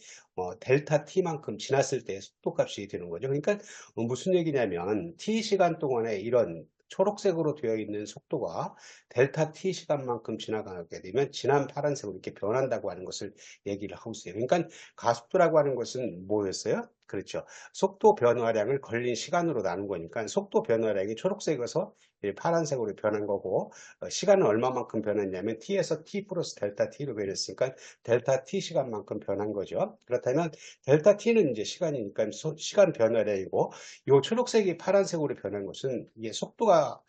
델타 t만큼 지났을 때 속도 값이 되는 거죠. 그러니까 무슨 얘기냐면 t 시간 동안에 이런 초록색으로 되어 있는 속도가 델타 t 시간만큼 지나가게 되면 진한 파란색으로 이렇게 변한다고 하는 것을 얘기를 하고 있어요. 그러니까 가속도라고 하는 것은 뭐였어요? 그렇죠. 속도 변화량을 걸린 시간으로 나눈 거니까 속도 변화량이 초록색에서 이 파란색으로 변한 거고 시간은 얼마만큼 변했냐면 t에서 t 플러스 델타 t로 변했으니까 델타 t 시간만큼 변한 거죠. 그렇다면 델타 t는 이제 시간이니까 시간 변화량이고 요 초록색이 파란색으로 변한 것은 이게 속도가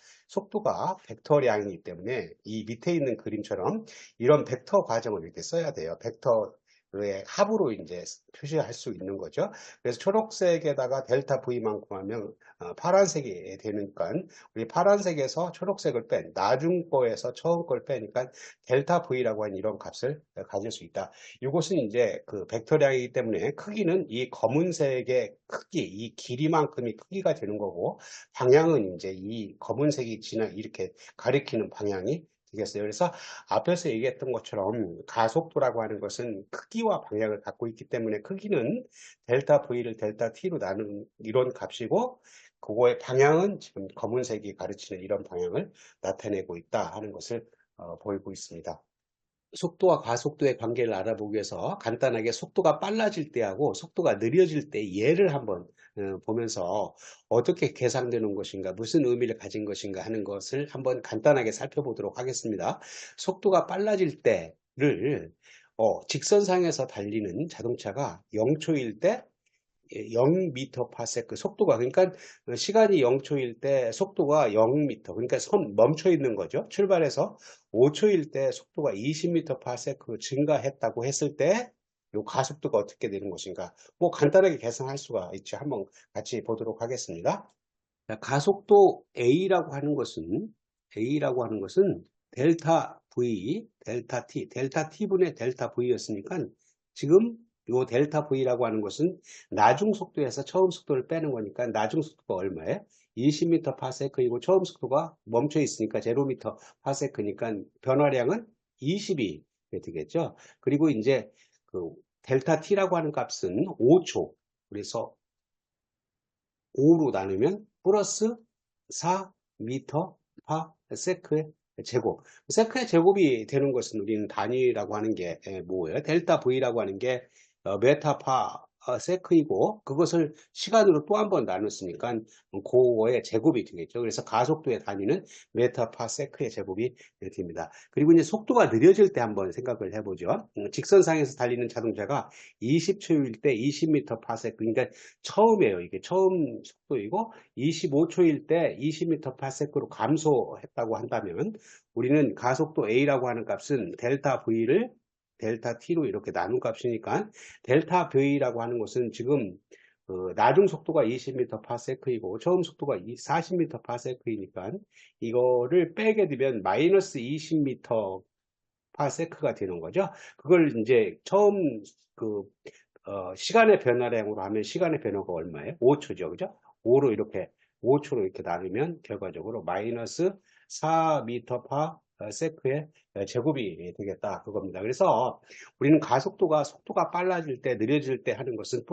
벡터량이기 때문에 이 밑에 있는 그림처럼 이런 벡터 과정을 이렇게 써야 돼요. 벡터의 합으로 이제 표시할 수 있는 거죠. 그래서 초록색에다가 델타 V만큼 하면 파란색이 되니까 우리 파란색에서 초록색을 뺀 나중 거에서 처음 걸 빼니까 델타 V라고 하는 이런 값을 가질 수 있다. 이것은 이제 그 벡터량이기 때문에 크기는 이 검은색의 크기, 이 길이만큼이 크기가 되는 거고 방향은 이제 이 검은색이 지나 이렇게 가리키는 방향이 되겠어요. 그래서 앞에서 얘기했던 것처럼 가속도라고 하는 것은 크기와 방향을 갖고 있기 때문에 크기는 델타 V를 델타 T로 나눈 이런 값이고 그거의 방향은 지금 검은색이 가르치는 이런 방향을 나타내고 있다 하는 것을 보이고 있습니다. 속도와 가속도의 관계를 알아보기 위해서 간단하게 속도가 빨라질 때하고 속도가 느려질 때 예를 한번 보면서 어떻게 계산되는 것인가, 무슨 의미를 가진 것인가 하는 것을 한번 간단하게 살펴보도록 하겠습니다. 속도가 빨라질 때를 직선상에서 달리는 자동차가 0초일 때 0m 파세크 속도가 그러니까 시간이 0초일 때 속도가 0m 그러니까 멈춰 있는 거죠. 출발해서 5초일 때 속도가 20m 파세크 증가했다고 했을 때 요 가속도가 어떻게 되는 것인가 뭐 간단하게 계산할 수가 있죠. 한번 같이 보도록 하겠습니다. 자, 가속도 A라고 하는 것은 델타 V, 델타 T분의 델타 V였으니까 지금 요 델타 V라고 하는 것은 나중 속도에서 처음 속도를 빼는 거니까 나중 속도가 얼마예요? 20m 파세크이고 처음 속도가 멈춰 있으니까 0m 파세크니까 변화량은 20이 되겠죠. 그리고 이제 그 델타 T라고 하는 값은 5초. 그래서 5로 나누면 플러스 4m 파 세크의 제곱. 세크의 제곱이 되는 것은 우리는 단위라고 하는 게 뭐예요? 델타 V라고 하는 게 메타 파 세크이고 그것을 시간으로 또 한 번 나눴으니까 그거의 제곱이 되겠죠. 그래서 가속도의 단위는 메타 파 세크의 제곱이 됩니다. 그리고 이제 속도가 느려질 때 한번 생각을 해보죠. 직선상에서 달리는 자동차가 20초일 때 20m 파 세크 그러니까 처음이에요. 이게 처음 속도이고 25초일 때 20m 파세크로 감소했다고 한다면 우리는 가속도 A라고 하는 값은 델타 V를 델타 T로 이렇게 나눈 값이니까 델타 V라고 하는 것은 지금 나중 속도가 20m 파세크이고 처음 속도가 40m 파세크이니까 이거를 빼게 되면 마이너스 20m 파세크가 되는 거죠. 그걸 이제 처음 시간의 변화량으로 하면 시간의 변화가 얼마예요? 5초죠. 그죠? 5로 이렇게 5초로 이렇게 나누면 결과적으로 마이너스 4m 파 세크의 제곱이 되겠다 그겁니다. 그래서 우리는 속도가 빨라질 때 느려질 때 하는 것은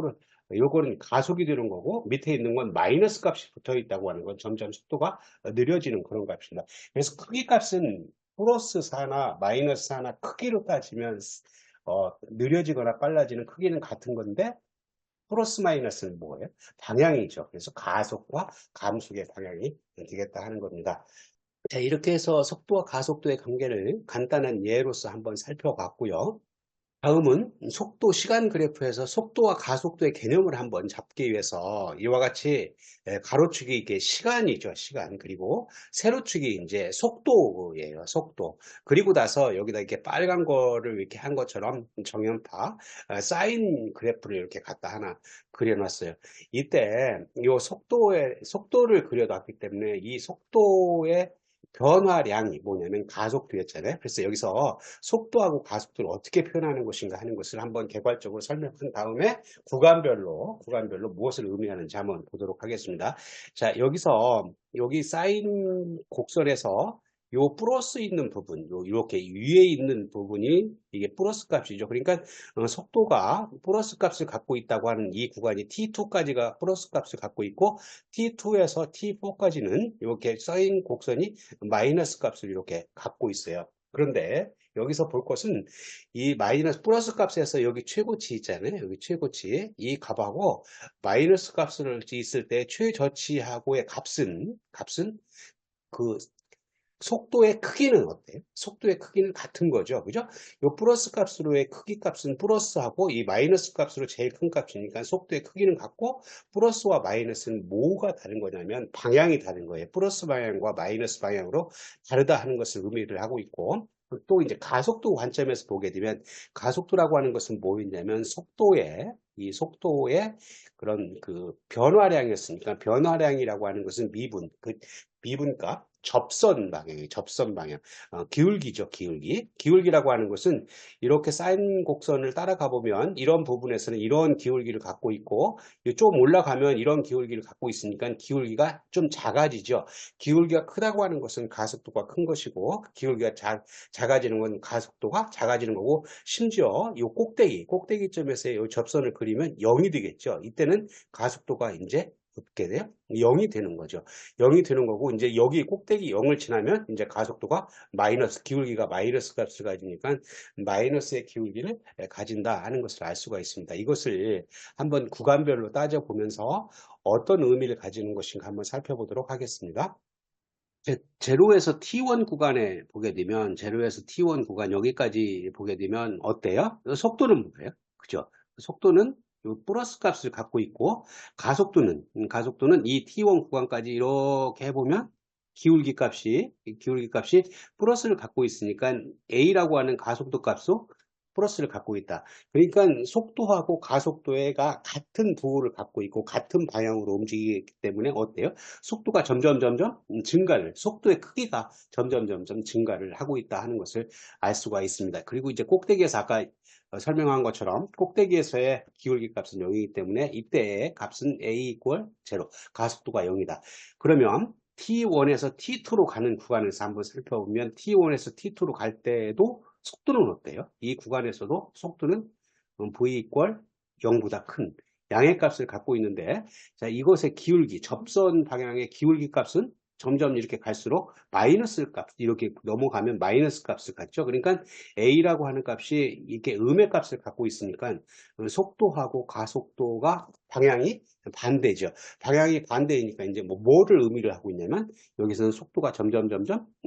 요거는 가속이 되는 거고 밑에 있는 건 마이너스 값이 붙어 있다고 하는 건 점점 속도가 느려지는 그런 값입니다. 그래서 크기 값은 플러스 4나 마이너스 4나 크기로 따지면 느려지거나 빨라지는 크기는 같은 건데 플러스 마이너스는 뭐예요? 방향이죠. 그래서 가속과 감속의 방향이 되겠다 하는 겁니다. 자, 이렇게 해서 속도와 가속도의 관계를 간단한 예로서 한번 살펴봤고요. 다음은 속도 시간 그래프에서 속도와 가속도의 개념을 한번 잡기 위해서 이와 같이 가로축이 이게 시간이죠. 시간. 그리고 세로축이 이제 속도예요. 속도. 그리고 나서 여기다 이렇게 빨간 거를 이렇게 한 것처럼 정연파 사인 그래프를 이렇게 갖다 하나 그려놨어요. 이때 이 속도를 그려놨기 때문에 이 속도의 변화량이 뭐냐면 가속도였잖아요. 그래서 여기서 속도하고 가속도를 어떻게 표현하는 것인가 하는 것을 한번 개괄적으로 설명한 다음에 구간별로 무엇을 의미하는지 한번 보도록 하겠습니다. 자, 여기 사인 곡선에서 요 플러스 있는 부분, 이렇게 위에 있는 부분이 이게 플러스 값이죠. 그러니까 속도가 플러스 값을 갖고 있다고 하는 이 구간이 T2까지가 플러스 값을 갖고 있고 T2에서 T4까지는 이렇게 사인 곡선이 마이너스 값을 이렇게 갖고 있어요. 그런데 여기서 볼 것은 이 마이너스 플러스 값에서 여기 최고치 있잖아요. 여기 최고치 이 값하고 마이너스 값을 있을 때 최저치하고의 값은 그 속도의 크기는 어때요? 속도의 크기는 같은 거죠. 그죠? 요 플러스 값으로의 크기 값은 플러스하고 이 마이너스 값으로 제일 큰 값이니까 속도의 크기는 같고 플러스와 마이너스는 뭐가 다른 거냐면 방향이 다른 거예요. 플러스 방향과 마이너스 방향으로 다르다 하는 것을 의미를 하고 있고 또 이제 가속도 관점에서 보게 되면 가속도라고 하는 것은 뭐였냐면 이 속도의 그런 그 변화량이었으니까 변화량이라고 하는 것은 미분값 접선 방향이에요. 접선 방향. 기울기죠. 기울기라고 하는 것은 이렇게 사인 곡선을 따라가 보면 이런 부분에서는 이런 기울기를 갖고 있고 좀 올라가면 이런 기울기를 갖고 있으니까 기울기가 좀 작아지죠. 기울기가 크다고 하는 것은 가속도가 큰 것이고 기울기가 작아지는 건 가속도가 작아지는 거고 심지어 이 꼭대기점에서의 이 접선을 그리면 0이 되겠죠. 이때는 가속도가 이제 어떻게 돼요? 0이 되는 거죠. 0이 되는 거고 이제 여기 꼭대기 0을 지나면 이제 가속도가 기울기가 마이너스 값을 가지니까 마이너스의 기울기를 가진다 하는 것을 알 수가 있습니다. 이것을 한번 구간별로 따져보면서 어떤 의미를 가지는 것인가 한번 살펴보도록 하겠습니다. 제로에서 T1 구간에 보게 되면 제로에서 T1 구간 여기까지 보게 되면 어때요? 속도는 뭐예요? 그죠? 속도는 요 플러스 값을 갖고 있고 가속도는 이 T1 구간까지 이렇게 해보면 기울기 값이 플러스를 갖고 있으니까 A라고 하는 가속도 값도 플러스를 갖고 있다. 그러니까 속도하고 가속도가 같은 부호를 갖고 있고 같은 방향으로 움직이기 때문에 어때요? 속도가 점점 속도의 크기가 점점 증가를 하고 있다 하는 것을 알 수가 있습니다. 그리고 이제 꼭대기에서 아까 설명한 것처럼 꼭대기에서의 기울기 값은 0이기 때문에 이때의 값은 A 이퀄 0, 가속도가 0이다. 그러면 T1에서 T2로 가는 구간에서 한번 살펴보면 T1에서 T2로 갈 때도 속도는 어때요? 이 구간에서도 속도는 V 이퀄 0보다 큰 양의 값을 갖고 있는데 자, 이것의 접선 방향의 기울기 값은 점점 이렇게 갈수록 마이너스 값, 이렇게 넘어가면 마이너스 값을 갖죠. 그러니까 A라고 하는 값이 이렇게 음의 값을 갖고 있으니까 속도하고 가속도가 방향이 반대죠. 방향이 반대이니까 이제 뭐를 의미를 하고 있냐면 여기서는 속도가 점점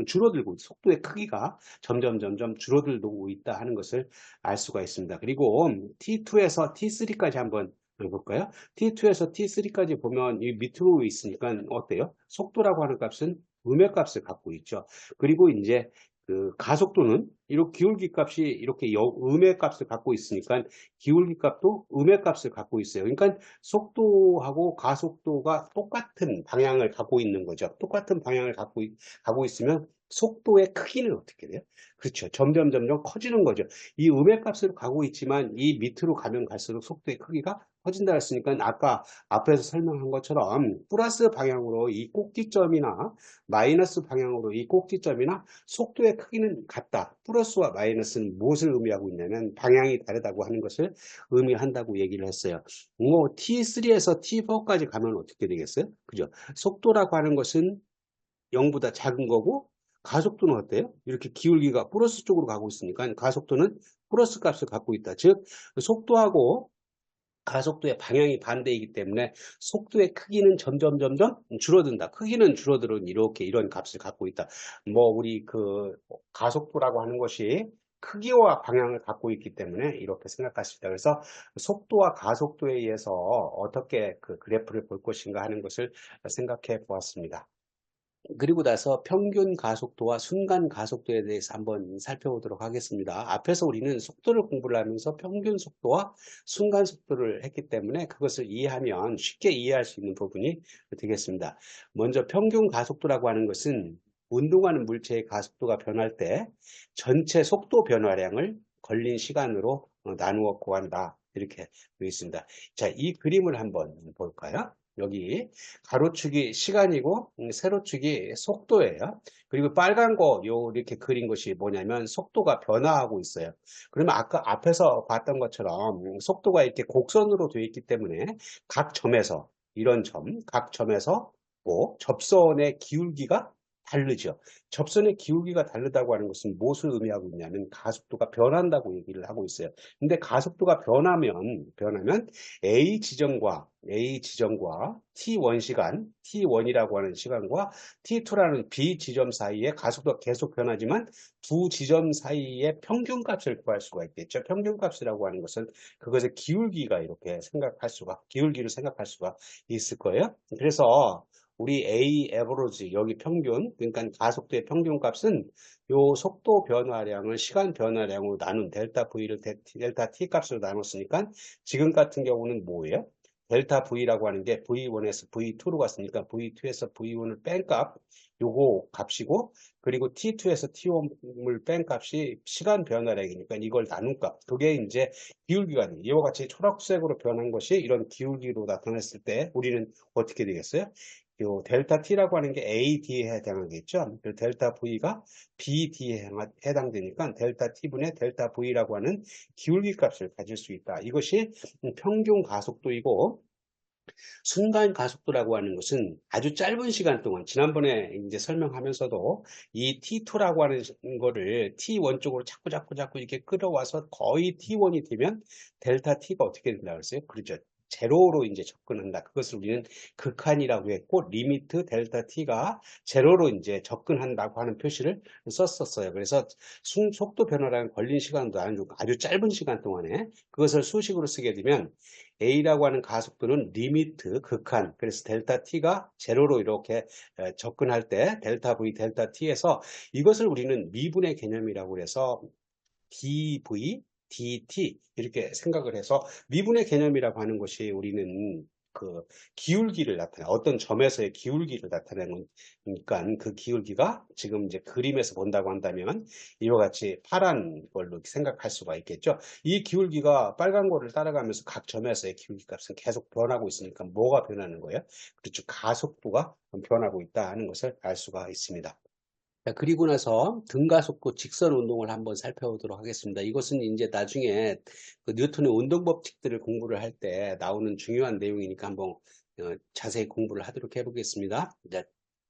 줄어들고 속도의 크기가 점점 줄어들고 있다 하는 것을 알 수가 있습니다. 그리고 T2에서 T3까지 한번 볼까요? T2에서 T3까지 보면 이 밑으로 있으니까 어때요? 속도라고 하는 값은 음의 값을 갖고 있죠. 그리고 이제 그 가속도는 이렇게 기울기 값이 이렇게 음의 값을 갖고 있으니까 기울기 값도 음의 값을 갖고 있어요. 그러니까 속도하고 가속도가 똑같은 방향을 갖고 있는 거죠. 똑같은 방향을 갖고 있으면 속도의 크기는 어떻게 돼요? 그렇죠. 점점 커지는 거죠. 이 음의 값을 갖고 있지만 이 밑으로 가면 갈수록 속도의 크기가 커진다 했으니까 아까 앞에서 설명한 것처럼 플러스 방향으로 이 꼭지점이나 마이너스 방향으로 이 꼭지점이나 속도의 크기는 같다. 플러스와 마이너스는 무엇을 의미하고 있냐면 방향이 다르다고 하는 것을 의미한다고 얘기를 했어요. 뭐 T3에서 T4까지 가면 어떻게 되겠어요? 그죠? 속도라고 하는 것은 0보다 작은 거고 가속도는 어때요? 이렇게 기울기가 플러스 쪽으로 가고 있으니까 가속도는 플러스 값을 갖고 있다. 즉 속도하고 가속도의 방향이 반대이기 때문에 속도의 크기는 점점 줄어든다. 크기는 줄어들은 이런 값을 갖고 있다. 뭐 우리 그 가속도라고 하는 것이 크기와 방향을 갖고 있기 때문에 이렇게 생각할 수 있다. 그래서 속도와 가속도에 의해서 어떻게 그 그래프를 볼 것인가 하는 것을 생각해 보았습니다. 그리고 나서 평균 가속도와 순간 가속도에 대해서 한번 살펴보도록 하겠습니다. 앞에서 우리는 속도를 공부를 하면서 평균 속도와 순간 속도를 했기 때문에 그것을 이해하면 쉽게 이해할 수 있는 부분이 되겠습니다. 먼저 평균 가속도라고 하는 것은 운동하는 물체의 가속도가 변할 때 전체 속도 변화량을 걸린 시간으로 나누어 구한다. 이렇게 되어 있습니다. 자, 이 그림을 한번 볼까요? 여기 가로축이 시간이고 세로축이 속도예요. 그리고 빨간 거 이렇게 그린 것이 뭐냐면 속도가 변화하고 있어요. 그러면 아까 앞에서 봤던 것처럼 속도가 이렇게 곡선으로 되어 있기 때문에 각 점에서 각 점에서 꼭 접선의 기울기가 다르죠. 접선의 기울기가 다르다고 하는 것은 무엇을 의미하고 있냐면 가속도가 변한다고 얘기를 하고 있어요. 근데 가속도가 변하면 A 지점과 T1 시간, T1이라고 하는 시간과 T2라는 B 지점 사이에 가속도가 계속 변하지만 두 지점 사이의 평균값을 구할 수가 있겠죠. 평균값이라고 하는 것은 그것의 기울기를 생각할 수가 있을 거예요. 그래서 우리 A 에버로지 여기 평균, 그러니까 가속도의 평균값은 요 속도 변화량을 시간 변화량으로 나눈 델타 V를 델타 T 값으로 나눴으니까 지금 같은 경우는 뭐예요? 델타 V라고 하는 게 V1에서 V2로 갔으니까 V2에서 V1을 뺀 값, 요거 값이고, 그리고 T2에서 T1을 뺀 값이 시간 변화량이니까 이걸 나눈 값. 그게 이제 기울기가 돼. 이와 같이 초록색으로 변한 것이 이런 기울기로 나타났을 때 우리는 어떻게 되겠어요? 요 델타 T라고 하는 게 AD에 해당하겠죠. 그 델타 V가 BD에 해당되니까 델타 T분의 델타 V라고 하는 기울기 값을 가질 수 있다. 이것이 평균 가속도이고, 순간 가속도라고 하는 것은 아주 짧은 시간 동안, 지난번에 이제 설명하면서도 이 T2라고 하는 거를 T1 쪽으로 자꾸 이렇게 끌어와서 거의 T1이 되면 델타 T가 어떻게 된다고 그랬어요? 그렇죠. 제로로 이제 접근한다. 그것을 우리는 극한이라고 했고, 리미트 델타 T가 제로로 이제 접근한다고 하는 표시를 썼었어요. 그래서 속도 변화랑 걸린 시간도 아주 짧은 시간 동안에 그것을 수식으로 쓰게 되면 A라고 하는 가속도는 리미트, 극한. 그래서 델타 T가 제로로 이렇게 접근할 때 델타 V, 델타 T에서 이것을 우리는 미분의 개념이라고 해서 dV, dt 이렇게 생각을 해서 미분의 개념이라고 하는 것이 우리는 그 기울기를 어떤 점에서의 기울기를 나타내는 거니까 그 기울기가 지금 이제 그림에서 본다고 한다면 이와 같이 파란 걸로 생각할 수가 있겠죠. 이 기울기가 빨간 거를 따라가면서 각 점에서의 기울기 값은 계속 변하고 있으니까 뭐가 변하는 거예요? 그렇죠. 가속도가 변하고 있다 하는 것을 알 수가 있습니다. 자, 그리고 나서 등가속도 직선 운동을 한번 살펴보도록 하겠습니다. 이것은 이제 나중에 그 뉴턴의 운동 법칙들을 공부를 할 때 나오는 중요한 내용이니까 한번 자세히 공부를 하도록 해보겠습니다. 자,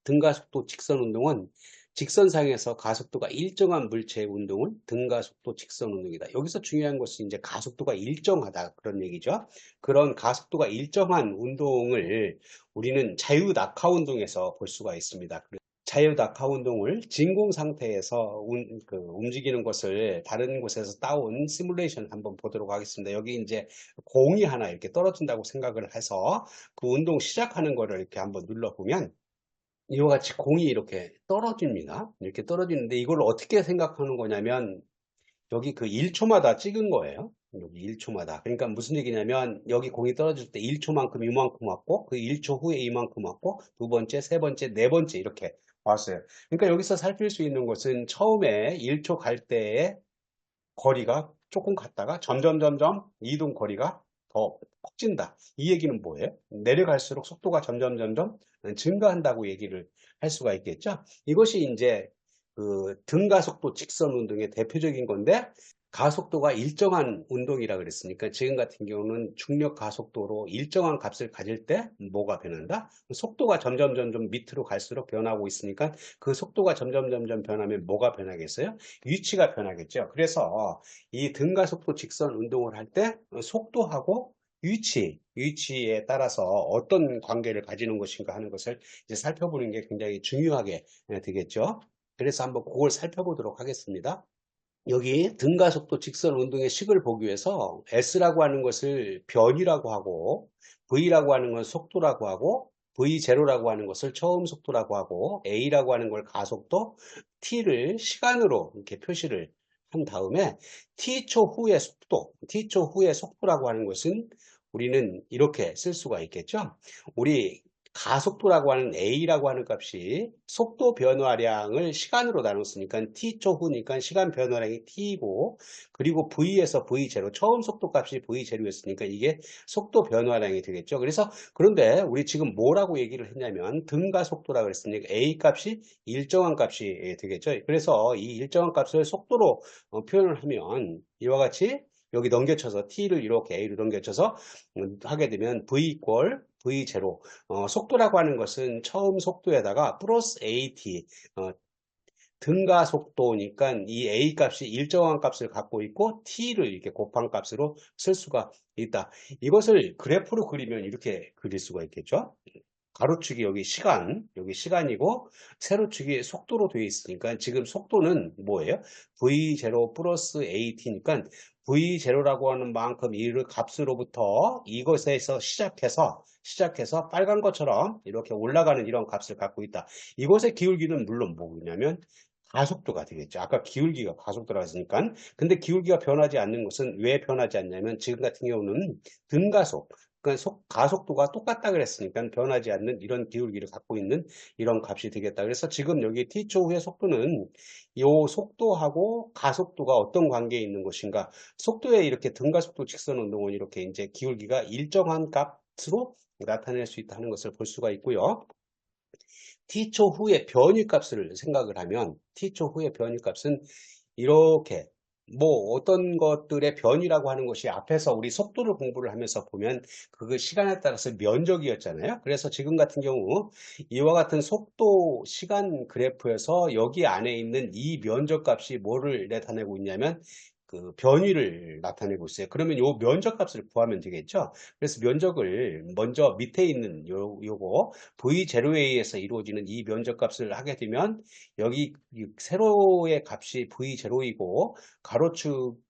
등가속도 직선 운동은 직선상에서 가속도가 일정한 물체의 운동을 등가속도 직선 운동이다. 여기서 중요한 것은 이제 가속도가 일정하다 그런 얘기죠. 그런 가속도가 일정한 운동을 우리는 자유 낙하 운동에서 볼 수가 있습니다. 자유 낙하 운동을 진공 상태에서 움직이는 것을 다른 곳에서 따온 시뮬레이션 한번 보도록 하겠습니다. 여기 이제 공이 하나 이렇게 떨어진다고 생각을 해서 그 운동 시작하는 거를 이렇게 한번 눌러보면 이와 같이 공이 이렇게 떨어집니다. 이렇게 떨어지는데 이걸 어떻게 생각하는 거냐면 여기 그 1초마다 찍은 거예요. 여기 1초마다. 그러니까 무슨 얘기냐면 여기 공이 떨어질 때 1초만큼 이만큼 왔고 그 1초 후에 이만큼 왔고 두 번째, 세 번째, 네 번째 이렇게 왔어요. 그러니까 여기서 살필 수 있는 것은 처음에 1초 갈 때의 거리가 조금 갔다가 점점 이동 거리가 더 커진다. 이 얘기는 뭐예요? 내려갈수록 속도가 점점 증가한다고 얘기를 할 수가 있겠죠. 이것이 이제 그 등가속도 직선 운동의 대표적인 건데 가속도가 일정한 운동이라 그랬으니까 지금 같은 경우는 중력 가속도로 일정한 값을 가질 때 뭐가 변한다? 속도가 점점 밑으로 갈수록 변하고 있으니까 그 속도가 점점 변하면 뭐가 변하겠어요? 위치가 변하겠죠. 그래서 이 등가속도 직선 운동을 할 때 속도하고 위치에 따라서 어떤 관계를 가지는 것인가 하는 것을 이제 살펴보는 게 굉장히 중요하게 되겠죠. 그래서 한번 그걸 살펴보도록 하겠습니다. 여기 등가속도 직선 운동의 식을 보기 위해서 S라고 하는 것을 변이라고 하고 V라고 하는 건 속도라고 하고 V0라고 하는 것을 처음 속도라고 하고 A라고 하는 걸 가속도, T를 시간으로 이렇게 표시를 한 다음에 T초 후의 속도라고 하는 것은 우리는 이렇게 쓸 수가 있겠죠. 우리 가속도라고 하는 A라고 하는 값이 속도 변화량을 시간으로 나눴으니까 T초 후니까 시간 변화량이 T이고 그리고 V에서 V0 처음 속도 값이 V0였으니까 이게 속도 변화량이 되겠죠. 그런데 우리 지금 뭐라고 얘기를 했냐면 등가속도라고 그랬으니까 A 값이 일정한 값이 되겠죠. 그래서 이 일정한 값을 속도로 표현을 하면 이와 같이 여기 넘겨쳐서 T를 이렇게 A로 넘겨쳐서 하게 되면 V 이퀄 V0 속도라고 하는 것은 처음 속도에다가 플러스 AT 등가 속도니까 이 A 값이 일정한 값을 갖고 있고 T를 이렇게 곱한 값으로 쓸 수가 있다. 이것을 그래프로 그리면 이렇게 그릴 수가 있겠죠. 가로축이 여기 시간이고 세로축이 속도로 되어 있으니까 지금 속도는 뭐예요? V0 플러스 AT니까 V0라고 하는 만큼 이 값으로부터 이것에서 시작해서 빨간 것처럼 이렇게 올라가는 이런 값을 갖고 있다. 이것의 기울기는 물론 뭐냐면 가속도가 되겠죠. 아까 기울기가 가속도라고 했으니까. 근데 기울기가 변하지 않는 것은 왜 변하지 않냐면 지금 같은 경우는 등가속, 그러니까 가속도가 똑같다 그랬으니까 변하지 않는 이런 기울기를 갖고 있는 이런 값이 되겠다. 그래서 지금 여기 t초 후의 속도는 이 속도하고 가속도가 어떤 관계에 있는 것인가? 속도에 이렇게 등가속도 직선 운동은 이렇게 이제 기울기가 일정한 값으로 나타낼 수 있다는 것을 볼 수가 있고요. t초 후의 변위값을 생각을 하면 t초 후의 변위값은 이렇게 뭐 어떤 것들의 변이라고 하는 것이 앞에서 우리 속도를 공부를 하면서 보면 그 시간에 따라서 면적이었잖아요. 그래서 지금 같은 경우 이와 같은 속도 시간 그래프에서 여기 안에 있는 이 면적 값이 뭐를 나타내고 있냐면 그 변위를 나타내고 있어요. 그러면 요 면적 값을 구하면 되겠죠. 그래서 면적을 먼저 밑에 있는 요거 V0A에서 이루어지는 이 면적 값을 하게 되면 여기 세로의 값이 V0이고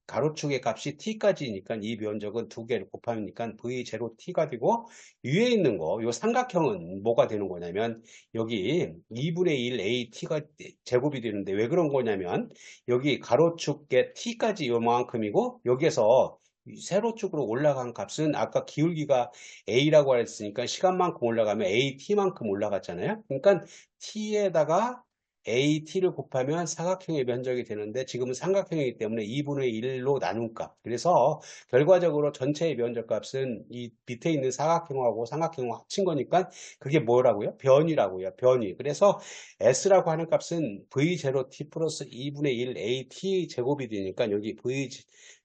가로축의 값이 T까지니까 이 면적은 두 개를 곱하니까 V0T가 되고 위에 있는 거, 요 삼각형은 뭐가 되는 거냐면 여기 2분의 1 AT가 제곱이 되는데 왜 그런 거냐면 여기 가로축의 T까지 요만큼이고 여기에서 세로축으로 올라간 값은 아까 기울기가 A라고 했으니까 시간만큼 올라가면 AT만큼 올라갔잖아요. 그러니까 T에다가 AT를 곱하면 사각형의 면적이 되는데 지금은 삼각형이기 때문에 2분의 1로 나눈 값. 그래서 결과적으로 전체의 면적 값은 이 밑에 있는 사각형하고 삼각형을 합친 거니까 그게 뭐라고요? 변이라고요. 변이. 그래서 S라고 하는 값은 V0T 플러스 2분의 1 AT 제곱이 되니까 여기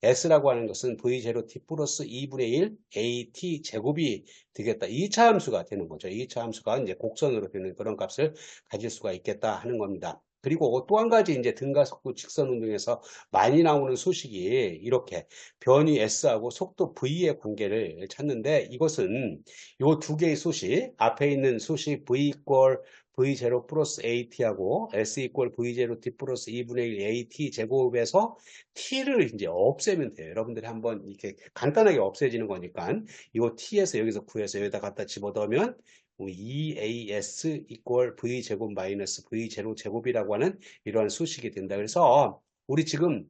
S라고 하는 것은 V0T 플러스 2분의 1 AT 제곱이 되겠다. 2차 함수가 되는 거죠. 2차 함수가 이제 곡선으로 되는 그런 값을 가질 수가 있겠다 하는 겁니다. 그리고 또 한 가지 이제 등가속도 직선 운동에서 많이 나오는 수식이 이렇게 변위 S하고 속도 V의 관계를 찾는데 이것은 요 두 개의 수식 앞에 있는 수식 V 이퀄 V0 플러스 AT하고 S 이퀄 V0T 플러스 2분의 1 AT 제곱에서 T를 이제 없애면 돼요. 여러분들이 한번 이렇게 간단하게 없애지는 거니까 이거 T에서 여기서 구해서 여기다 갖다 집어넣으면 2AS 이퀄 V제곱 마이너스 V0 제곱이라고 하는 이러한 수식이 된다. 그래서 우리 지금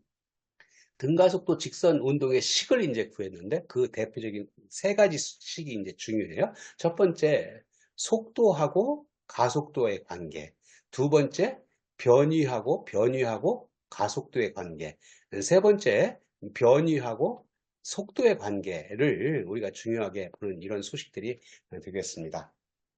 등가속도 직선 운동의 식을 이제 구했는데 그 대표적인 세 가지 식이 이제 중요해요. 첫 번째, 속도하고 가속도의 관계. 두 번째, 변위하고 가속도의 관계. 세 번째, 변위하고 속도의 관계를 우리가 중요하게 보는 이런 소식들이 되겠습니다.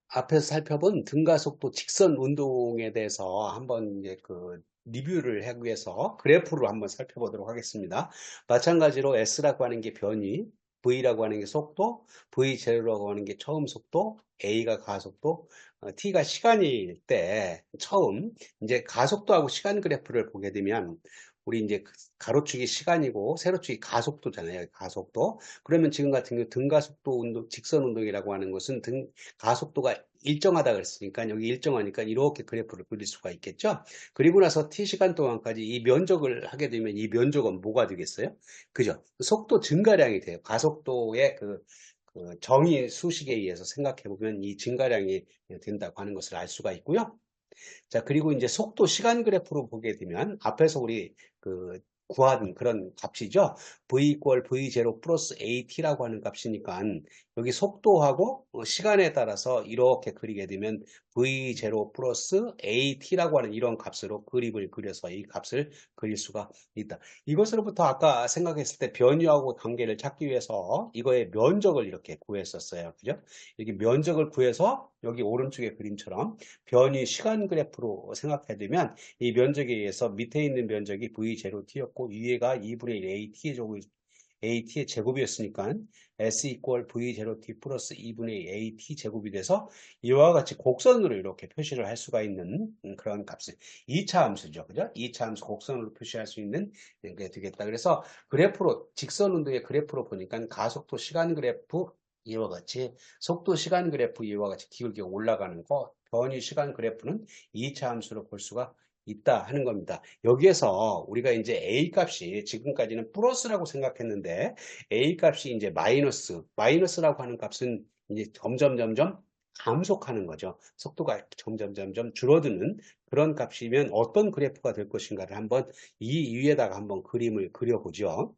앞에서 살펴본 등가속도 직선 운동에 대해서 한번 이제 그 리뷰를 하기 위해서 그래프로 한번 살펴보도록 하겠습니다. 마찬가지로 S라고 하는 게 변위, V라고 하는 게 속도, V0라고 하는 게 처음 속도, A가 가속도, T가 시간일 때 처음 이제 가속도하고 시간 그래프를 보게 되면 우리 이제 가로축이 시간이고 세로축이 가속도잖아요. 가속도. 그러면 지금 같은 경우 등가속도 운동, 직선 운동이라고 하는 것은 가속도가 일정하다 그랬으니까 여기 일정하니까 이렇게 그래프를 그릴 수가 있겠죠. 그리고 나서 t시간 동안까지 이 면적을 하게 되면 이 면적은 뭐가 되겠어요? 그죠? 속도 증가량이 돼요. 가속도의 그 정의 수식에 의해서 생각해 보면 이 증가량이 된다고 하는 것을 알 수가 있고요. 자, 그리고 이제 속도 시간 그래프로 보게 되면 앞에서 우리 그 구한 그런 값이죠. V 이퀄 V0 플러스 AT라고 하는 값이니까 여기 속도하고 시간에 따라서 이렇게 그리게 되면 V0 플러스 AT라고 하는 이런 값으로 그림을 그려서 이 값을 그릴 수가 있다. 이것으로부터 아까 생각했을 때 변위하고 관계를 찾기 위해서 이거의 면적을 이렇게 구했었어요. 그죠? 이렇게 면적을 구해서 여기 오른쪽의 그림처럼 변위 시간 그래프로 생각해 두면 이 면적에 의해서 밑에 있는 면적이 V0T였고 위에가 2분의 1 AT AT의 제곱이었으니까 S 이퀄 V0T 플러스 2분의 AT 제곱이 돼서 이와 같이 곡선으로 이렇게 표시를 할 수가 있는 그런 값을 2차 함수죠. 그죠? 2차 함수 곡선으로 표시할 수 있는 게 되겠다. 그래서 그래프로 직선 운동의 그래프로 보니까 가속도 시간 그래프 이와 같이 속도 시간 그래프 이와 같이 기울기 올라가는 거 변이 시간 그래프는 2차 함수로 볼 수가 있다 하는 겁니다. 여기에서 우리가 이제 A 값이 지금까지는 플러스라고 생각했는데 A 값이 이제 마이너스라고 하는 값은 이제 점점 감속하는 거죠. 속도가 점점 줄어드는 그런 값이면 어떤 그래프가 될 것인가를 한번 이 위에다가 한번 그림을 그려보죠.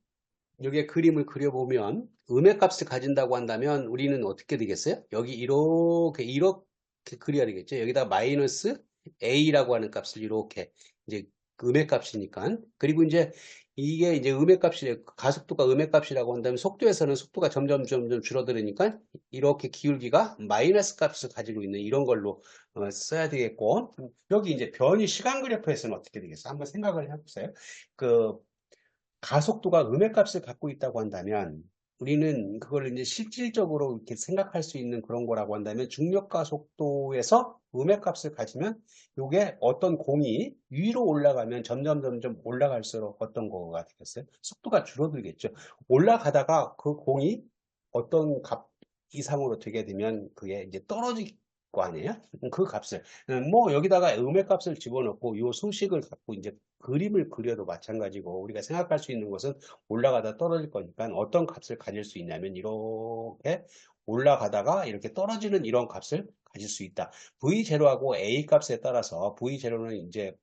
여기에 그림을 그려보면 음의 값을 가진다고 한다면 우리는 어떻게 되겠어요? 여기 이렇게 그려야 되겠죠. 여기다 마이너스 a라고 하는 값을 이렇게 이제 음의 값이니까 그리고 이제 이게 이제 음의 값이 가속도가 음의 값이라고 한다면 속도에서는 속도가 점점 줄어들으니까 이렇게 기울기가 마이너스 값을 가지고 있는 이런 걸로 써야 되겠고 여기 이제 변이 시간 그래프에서는 어떻게 되겠어요? 한번 생각을 해보세요. 그 가속도가 음의 값을 갖고 있다고 한다면 우리는 그걸 이제 실질적으로 이렇게 생각할 수 있는 그런 거라고 한다면 중력 가속도에서 음의 값을 가지면 이게 어떤 공이 위로 올라가면 점점 올라갈수록 어떤 거가 되겠어요? 속도가 줄어들겠죠. 올라가다가 그 공이 어떤 값 이상으로 되게 되면 그게 이제 떨어질 거 아니에요? 그 값을 뭐 여기다가 음의 값을 집어넣고 이 수식을 갖고 이제 그림을 그려도 마찬가지고 우리가 생각할 수 있는 것은 올라가다 떨어질 거니까 어떤 값을 가질 수 있냐면 이렇게 올라가다가 이렇게 떨어지는 이런 값을 가질 수 있다. V0하고 A 값에 따라서 V0는 이제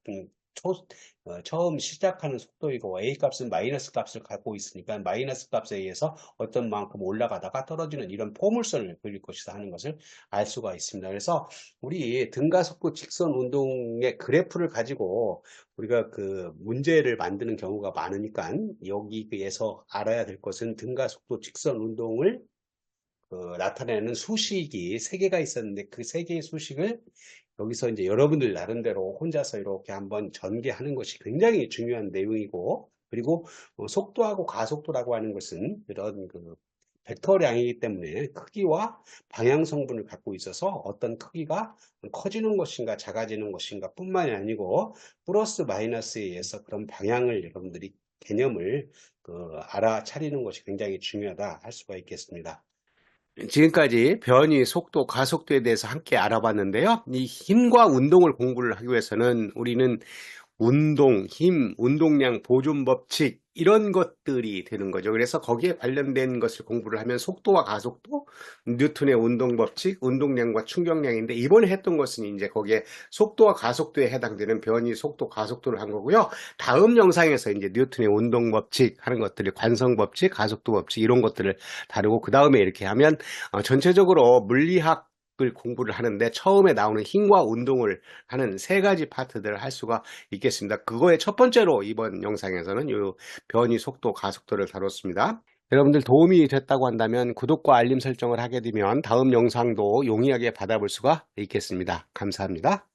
처음 시작하는 속도이고 A 값은 마이너스 값을 갖고 있으니까 마이너스 값에 의해서 어떤 만큼 올라가다가 떨어지는 이런 포물선을 그릴 것이다 하는 것을 알 수가 있습니다. 그래서 우리 등가속도 직선 운동의 그래프를 가지고 우리가 그 문제를 만드는 경우가 많으니까 여기에서 알아야 될 것은 등가속도 직선 운동을 나타내는 수식이 세 개가 있었는데 그 세 개의 수식을 여기서 이제 여러분들 나름대로 혼자서 이렇게 한번 전개하는 것이 굉장히 중요한 내용이고 그리고 속도하고 가속도라고 하는 것은 이런 그 벡터량이기 때문에 크기와 방향 성분을 갖고 있어서 어떤 크기가 커지는 것인가 작아지는 것인가 뿐만이 아니고 플러스 마이너스에 의해서 그런 방향을 여러분들이 개념을 알아차리는 것이 굉장히 중요하다 할 수가 있겠습니다. 지금까지 변이, 속도, 가속도에 대해서 함께 알아봤는데요. 이 힘과 운동을 공부를 하기 위해서는 우리는 운동, 힘, 운동량, 보존 법칙 이런 것들이 되는 거죠. 그래서 거기에 관련된 것을 공부를 하면 속도와 가속도, 뉴턴의 운동 법칙, 운동량과 충격량인데 이번에 했던 것은 이제 거기에 속도와 가속도에 해당되는 변이, 속도, 가속도를 한 거고요. 다음 영상에서 이제 뉴턴의 운동 법칙 하는 것들을 관성 법칙, 가속도 법칙 이런 것들을 다루고 그 다음에 이렇게 하면 전체적으로 물리학 을 공부를 하는데 처음에 나오는 힘과 운동을 하는 세 가지 파트들을 할 수가 있겠습니다. 그거의 첫 번째로 이번 영상에서는 이 변이 속도, 가속도를 다뤘습니다. 여러분들 도움이 됐다고 한다면 구독과 알림 설정을 하게 되면 다음 영상도 용이하게 받아볼 수가 있겠습니다. 감사합니다.